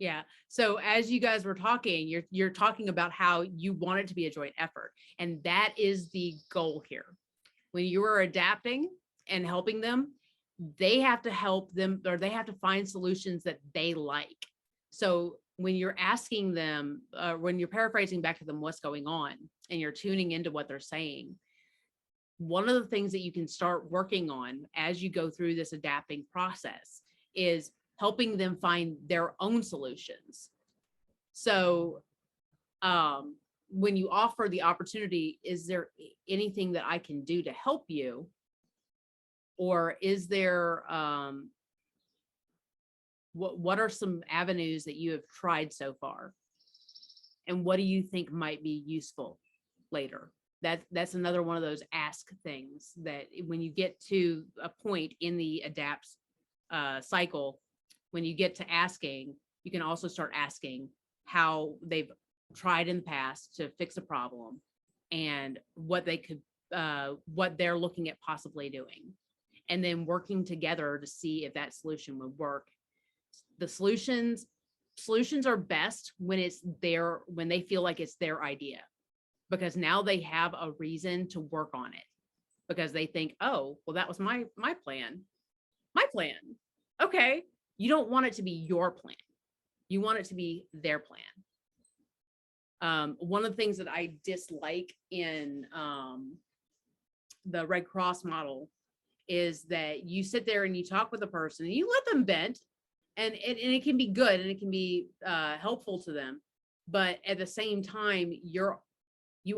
Yeah. So as you guys were talking, you're talking about how you want it to be a joint effort. And that is the goal here. When you are adapting and helping them, they have to help them, or they have to find solutions that they like. So when you're asking them, when you're paraphrasing back to them what's going on and you're tuning into what they're saying, one of the things that you can start working on as you go through this adapting process is helping them find their own solutions. So when you offer the opportunity, is there anything that I can do to help you? Or is there, what are some avenues that you have tried so far? And what do you think might be useful later? That's another one of those ask things that when you get to a point in the adapt cycle, when you get to asking, you can also start asking how they've tried in the past to fix a problem and what they could, what they're looking at possibly doing, and then working together to see if that solution would work. The solutions are best when it's their, when they feel like it's their idea, because now they have a reason to work on it, because they think, oh, well, that was my plan. Okay. You don't want it to be your plan. You want it to be their plan. One of the things that I dislike in the Red Cross model is that you sit there and you talk with a person and you let them vent, and it can be good and it can be helpful to them. But at the same time, you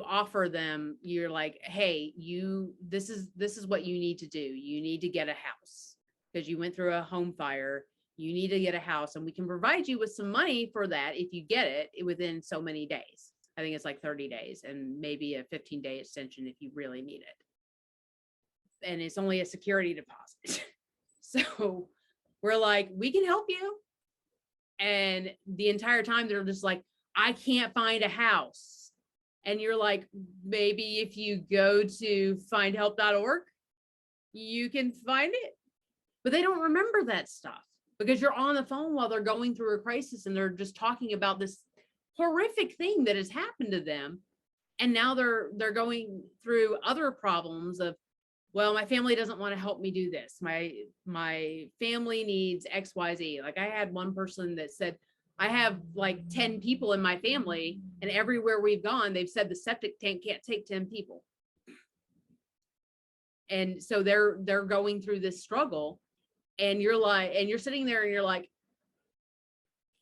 offer them, you're like, hey, this is what you need to do. You need to get a house because you went through a home fire. You need to get a house, and we can provide you with some money for that if you get it within so many days. I think it's like 30 days and maybe a 15-day extension if you really need it. And it's only a security deposit. So we're like, we can help you. And the entire time they're just like, I can't find a house. And you're like, maybe if you go to findhelp.org, you can find it. But they don't remember that stuff because you're on the phone while they're going through a crisis and they're just talking about this horrific thing that has happened to them. And now they're going through other problems of, well, my family doesn't want to help me do this. My family needs XYZ. Like I had one person that said, I have like 10 people in my family, and everywhere we've gone, they've said the septic tank can't take 10 people. And so they're going through this struggle, and you're like, and you're sitting there and you're like,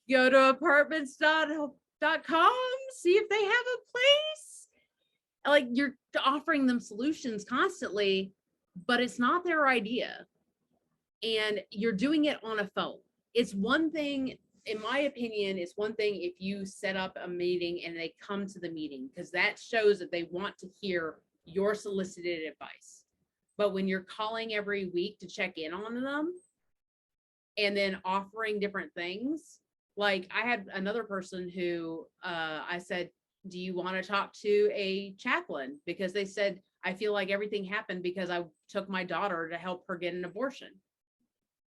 go to apartments.com, see if they have a place. Like you're offering them solutions constantly, but it's not their idea. And you're doing it on a phone. It's one thing, in my opinion, it's one thing if you set up a meeting and they come to the meeting, because that shows that they want to hear your solicited advice. But when you're calling every week to check in on them and then offering different things, like I had another person who I said, do you want to talk to a chaplain? Because they said, I feel like everything happened because I took my daughter to help her get an abortion.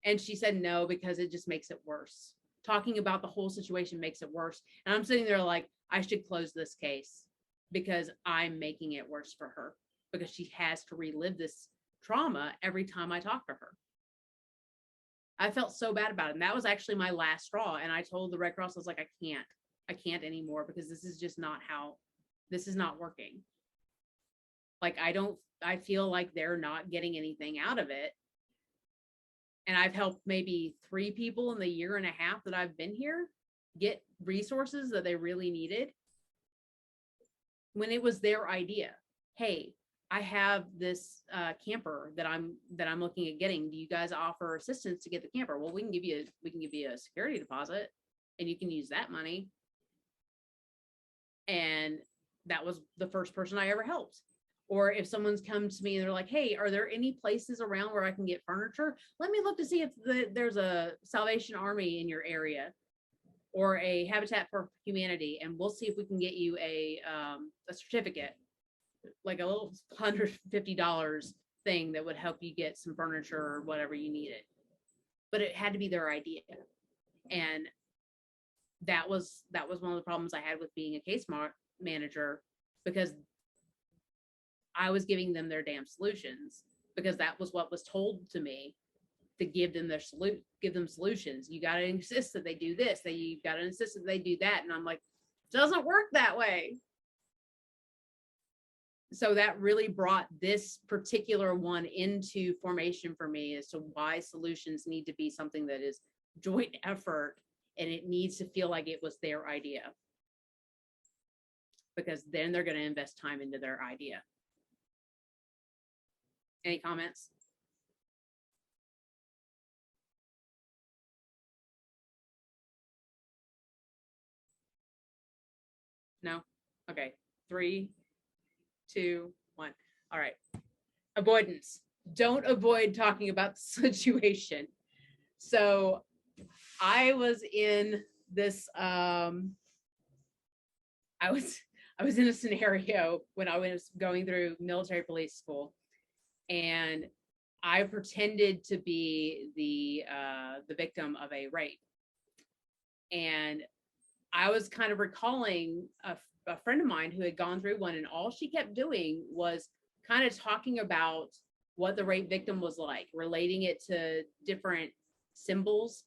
And she said, no, because it just makes it worse. Talking about the whole situation makes it worse. And I'm sitting there like, I should close this case because I'm making it worse for her, because she has to relive this trauma every time I talk to her. I felt so bad about it. And that was actually my last straw. And I told the Red Cross, I was like, I can't anymore, because this is just not how, this is not working. Like, I feel like they're not getting anything out of it. And I've helped maybe 3 people in the year and a half that I've been here get resources that they really needed when it was their idea. Hey, I have this camper that I'm looking at getting. Do you guys offer assistance to get the camper? Well, we can give you a security deposit. and you can use that money. And that was the first person I ever helped. Or if someone's come to me and they're like, hey, are there any places around where I can get furniture? Let me look to see if there's a Salvation Army in your area or a Habitat for Humanity, and we'll see if we can get you a certificate, like a little $150 thing that would help you get some furniture or whatever you needed. But it had to be their idea. And that was one of the problems I had with being a case manager, because I was giving them their damn solutions, because that was what was told to me, to give them give them solutions. You got to insist that they do this, you got to insist that they do that. And I'm like, it doesn't work that way. So that really brought this particular one into formation for me, as to why solutions need to be something that is joint effort, and it needs to feel like it was their idea, because then they're going to invest time into their idea. Any comments? No? Okay. 3, 2, 1. All right. Avoidance. Don't avoid talking about the situation. So I was in this, I was in a scenario when I was going through military police school, and I pretended to be the victim of a rape. And I was kind of recalling a friend of mine who had gone through one, and all she kept doing was kind of talking about what the rape victim was like, relating it to different symbols,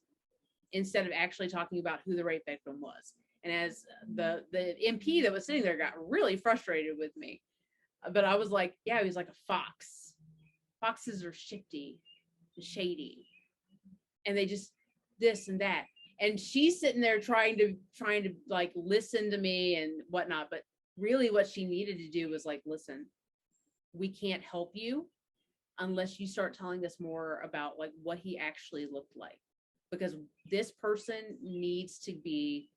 instead of actually talking about who the rape victim was. And as the MP that was sitting there got really frustrated with me, but I was like, yeah, he was like a fox. Foxes are shifty and shady, and they just this and that. And she's sitting there trying to like listen to me and whatnot. But really what she needed to do was like, listen, we can't help you unless you start telling us more about like what he actually looked like, because this person needs to be,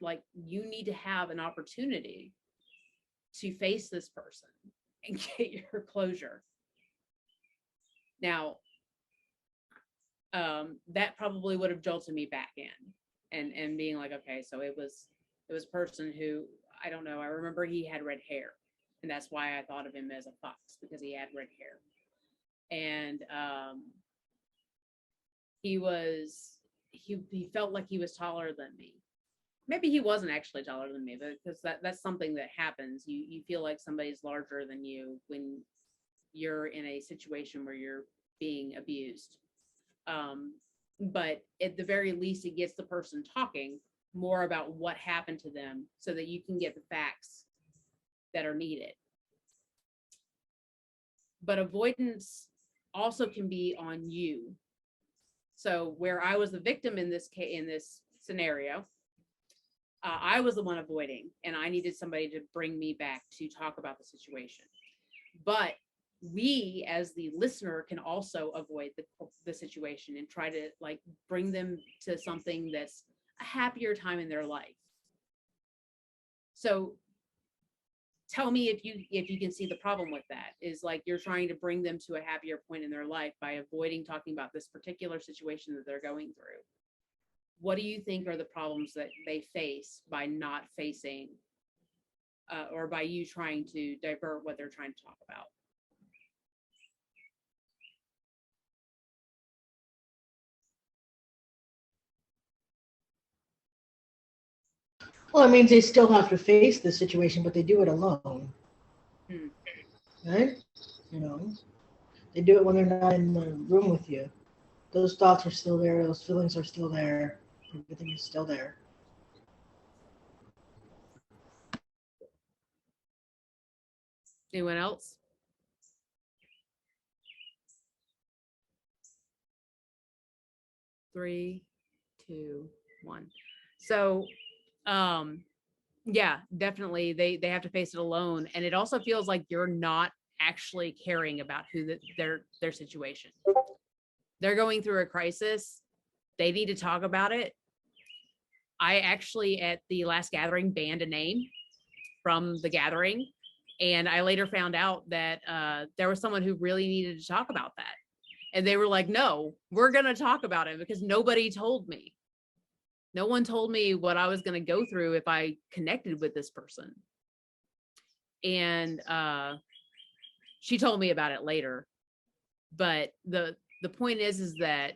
like you need to have an opportunity to face this person and get your closure. Now, that probably would have jolted me back in and being like, okay, so it was a person who, I don't know, I remember he had red hair, and that's why I thought of him as a fox, because he had red hair. And he felt like he was taller than me. Maybe he wasn't actually taller than me, but because that's something that happens. You feel like somebody's larger than you when you're in a situation where you're being abused. But at the very least, it gets the person talking more about what happened to them, so that you can get the facts that are needed. But avoidance also can be on you. So where I was the victim in this case, in this scenario, I was the one avoiding, and I needed somebody to bring me back to talk about the situation. But we, as the listener, can also avoid the situation and try to like bring them to something that's a happier time in their life. So tell me if you can see the problem with that, is like you're trying to bring them to a happier point in their life by avoiding talking about this particular situation that they're going through. What do you think are the problems that they face by not facing, or by you trying to divert what they're trying to talk about? Well, it means they still have to face the situation, but they do it alone. Right? You know, they do it when they're not in the room with you. Those thoughts are still there. Those feelings are still there. Everything is still there. Anyone else? Three, 2, 1. So, yeah, definitely they have to face it alone, and it also feels like you're not actually caring about their situation. They're going through a crisis. They need to talk about it, I actually at the last gathering banned a name from the gathering. And I later found out that there was someone who really needed to talk about that. And they were like, no, we're going to talk about it because nobody told me. No one told me what I was going to go through if I connected with this person. And she told me about it later. But the point is that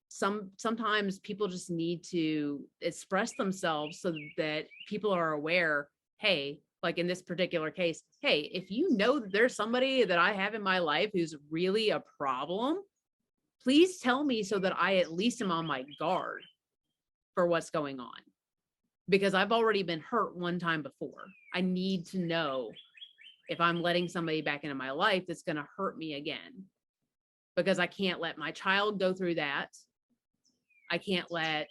sometimes people just need to express themselves so that people are aware, hey, like in this particular case, hey, if you know that there's somebody that I have in my life who's really a problem, please tell me so that I at least am on my guard for what's going on. Because I've already been hurt one time before. I need to know if I'm letting somebody back into my life that's going to hurt me again. Because I can't let my child go through that. I can't let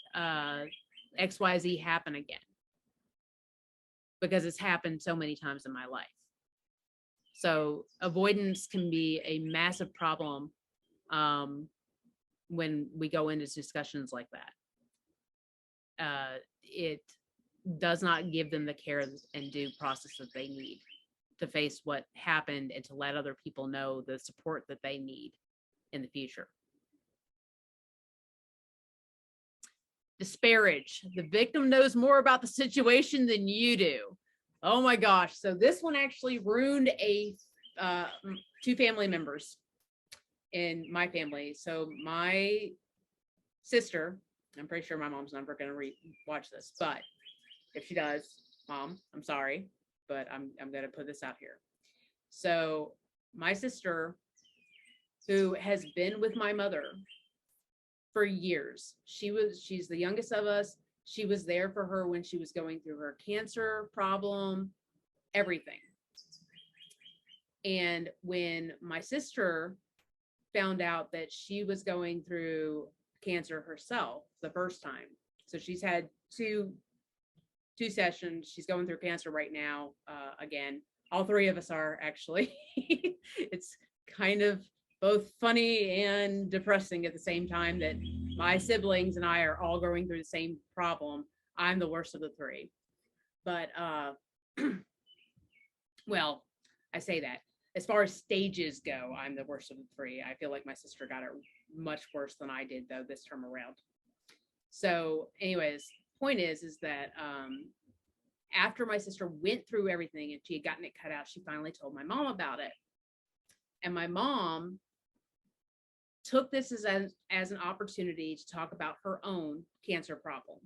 XYZ happen again. Because it's happened so many times in my life. So avoidance can be a massive problem when we go into discussions like that. It does not give them the care and due process that they need to face what happened and to let other people know the support that they need in the future. Disparage. The victim knows more about the situation than you do. Oh my gosh. So this one actually ruined two family members in my family. So my sister, I'm pretty sure my mom's never going to watch this, but if she does, Mom, I'm sorry, but I'm going to put this out here. So my sister, who has been with my mother for years, she's the youngest of us. She was there for her when she was going through her cancer problem, everything. And when my sister found out that she was going through cancer herself the first time, so she's had two sessions. She's going through cancer right now. Again, all three of us are actually. It's kind of both funny and depressing at the same time that my siblings and I are all going through the same problem. I'm the worst of the three. But, well, I say that. As far as stages go, I'm the worst of the three. I feel like my sister got it much worse than I did, though, this term around. So anyways, point is that after my sister went through everything and she had gotten it cut out, she finally told my mom about it. And my mom took this as an opportunity to talk about her own cancer problem.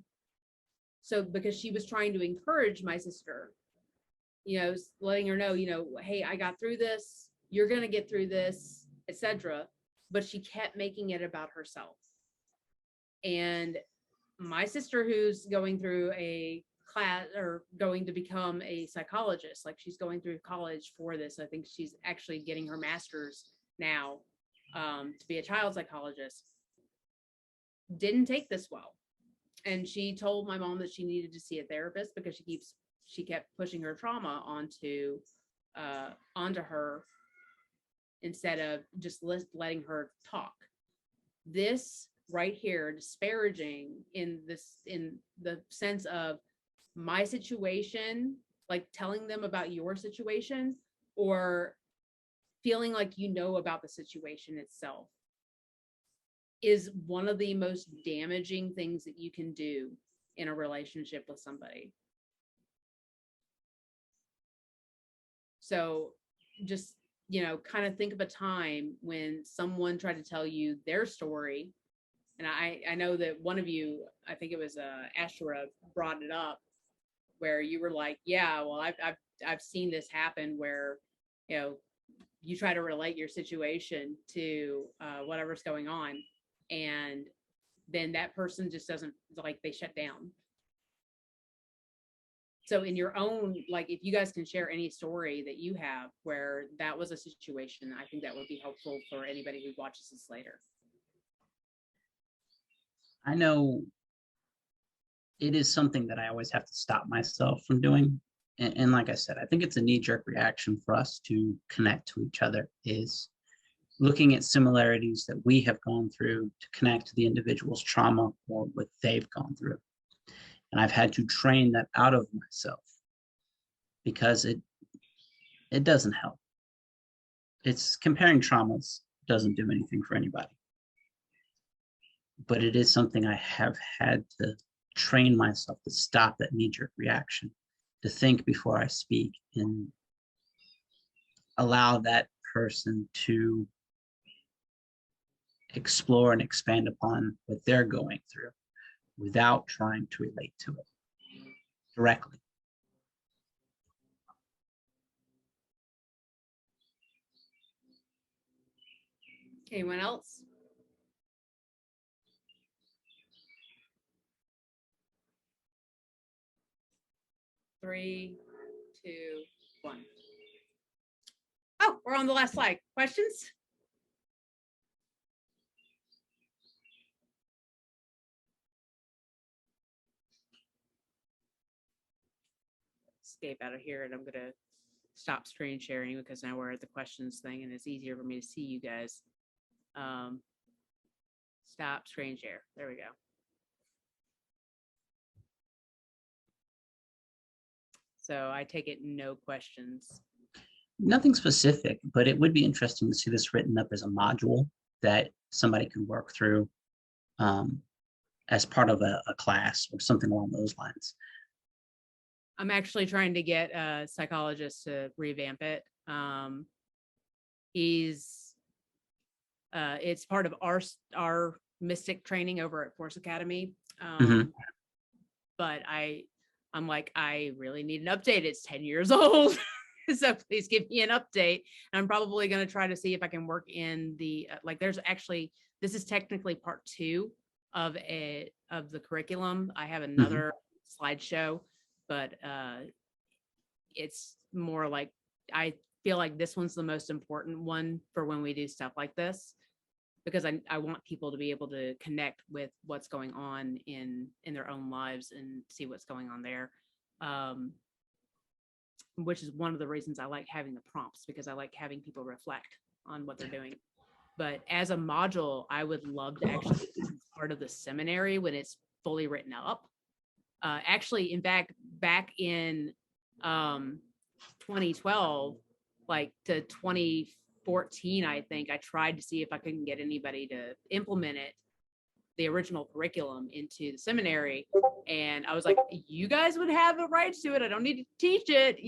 So because she was trying to encourage my sister, letting her know, hey, I got through this, you're going to get through this, etc. But she kept making it about herself. And my sister, who's going through a class or going to become a psychologist, like she's going through college for this. I think she's actually getting her master's now to be a child psychologist. Didn't take this well. And she told my mom that she needed to see a therapist because she kept pushing her trauma onto her instead of just letting her talk. This right here, disparaging in the sense of my situation, like telling them about your situation or feeling like you know about the situation itself, is one of the most damaging things that you can do in a relationship with somebody. So just, kind of think of a time when someone tried to tell you their story. And I know that one of you, I think it was Ashura, brought it up, where you were like, yeah, well, I've seen this happen where, you try to relate your situation to whatever's going on, and then that person just doesn't, like, they shut down. So in your own, like, if you guys can share any story that you have where that was a situation, I think that would be helpful for anybody who watches this later. I know it is something that I always have to stop myself from doing. And like I said, I think it's a knee-jerk reaction for us to connect to each other, is looking at similarities that we have gone through to connect to the individual's trauma or what they've gone through. And I've had to train that out of myself because it doesn't help. It's comparing traumas doesn't do anything for anybody. But it is something I have had to train myself to stop that knee-jerk reaction, to think before I speak and allow that person to explore and expand upon what they're going through without trying to relate to it directly. Anyone else? Three, two, one. Oh, we're on the last slide. Questions? Escape out of here, and I'm gonna stop screen sharing because now we're at the questions thing, and it's easier for me to see you guys. Stop screen share. There we go. So I take it no questions. Nothing specific, but it would be interesting to see this written up as a module that somebody could work through as part of a class or something along those lines. I'm actually trying to get a psychologist to revamp it. It's part of our mystic training over at Force Academy. But I'm like, I really need an update. It's 10 years old. So please give me an update. And I'm probably going to try to see if I can work in the, there's actually, this is technically part 2 of the curriculum. I have another slideshow, but it's more like, I feel like this one's the most important one for when we do stuff like this, because I want people to be able to connect with what's going on in their own lives and see what's going on there. Which is one of the reasons I like having the prompts, because I like having people reflect on what they're doing. But as a module, I would love to actually be part of the seminary when it's fully written up. Actually, in fact, back in 2012, like to 2014, I think I tried to see if I couldn't get anybody to implement it, the original curriculum, into the seminary. And I was like, you guys would have the rights to it. I don't need to teach it.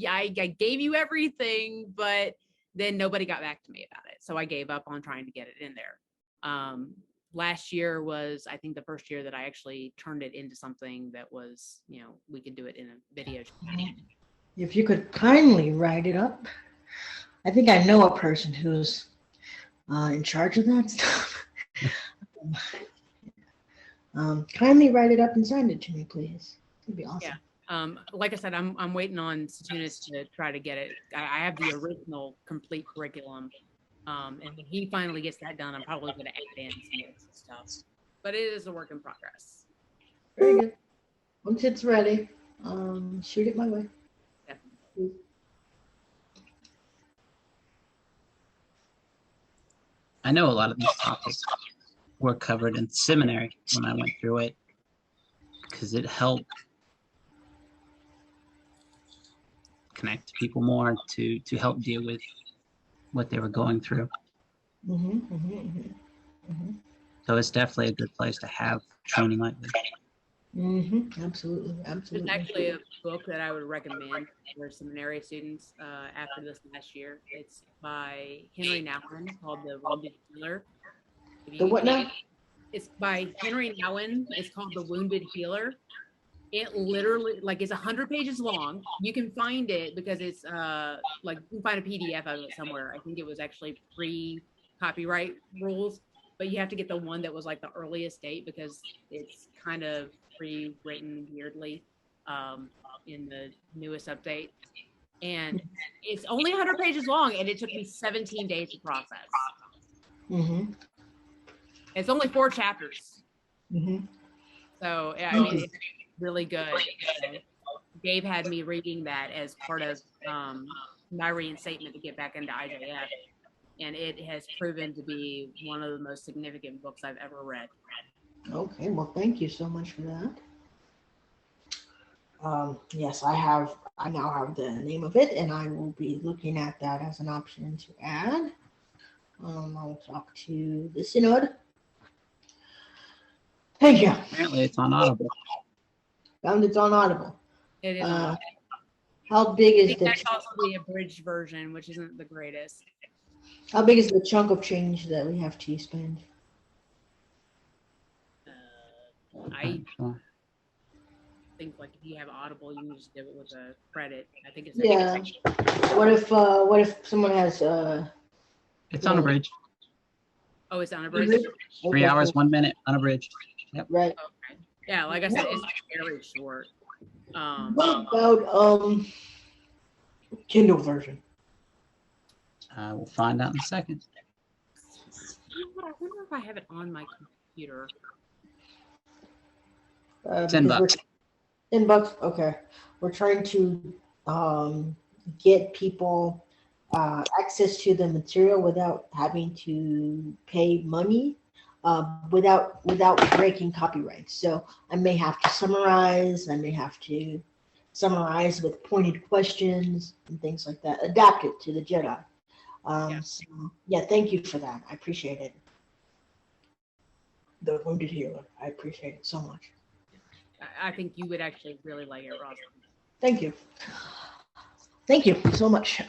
I gave you everything, but then nobody got back to me about it. So I gave up on trying to get it in there. Last year was, I think, the first year that I actually turned it into something that was, we could do it in a video. If you could kindly write it up. I think I know a person who's in charge of that stuff. Kindly write it up and send it to me, please. It'd be awesome. Yeah. Like I said, I'm waiting on Satunas to try to get it. I have the original complete curriculum. And when he finally gets that done, I'm probably going to add in some stuff. But it is a work in progress. Very good. Once it's ready, shoot it my way. Yeah. I know a lot of these topics were covered in seminary when I went through it, because it helped connect people more to help deal with what they were going through. So it's definitely a good place to have training like this. Absolutely. There's actually a book that I would recommend for seminary students after this last year. It's by Henry Nouwen, called The Wounded Healer. The what now? It's by Henry Nouwen. It's called The Wounded Healer. It literally, it's 100 pages long. You can find it because it's you can find a PDF of it somewhere. I think it was actually pre-copyright rules, but you have to get the one that was the earliest date, because it's kind of pre-written weirdly in the newest update. And it's only 100 pages long, and it took me 17 days to process. It's only 4 chapters. So I mean, it's really good. Gabe had me reading that as part of my reinstatement to get back into IJF. and it has proven to be one of the most significant books I've ever read. Okay, well, thank you so much for that. Yes, I now have the name of it, and I will be looking at that as an option to add. I will talk to the synod. Thank you. Apparently it's on Audible. Found it's on Audible. It is. On How big I is think the that's also the abridged version, which isn't the greatest. how big is the chunk of change that we have to spend? I Sure. think like if you have Audible, you can just do it with a credit. I think it's Yeah. What if someone has It's Yeah. unabridged. Oh, it's unabridged. 3 Okay, hours, cool. 1 minute, unabridged. Right. Okay. Yeah, like I said, it's very short. What about Kindle version? We'll find out in a second. You know what, I wonder if I have it on my computer. $10 because $10. Okay. We're trying to get people access to the material without having to pay money, without breaking copyright. So I may have to summarize. I may have to summarize with pointed questions and things like that. Adapt it to the Jedi. Yeah. So, yeah, thank you for that. I appreciate it. The Wounded Healer. I appreciate it so much. I think you would actually really like it, Ross. Thank you. Thank you so much.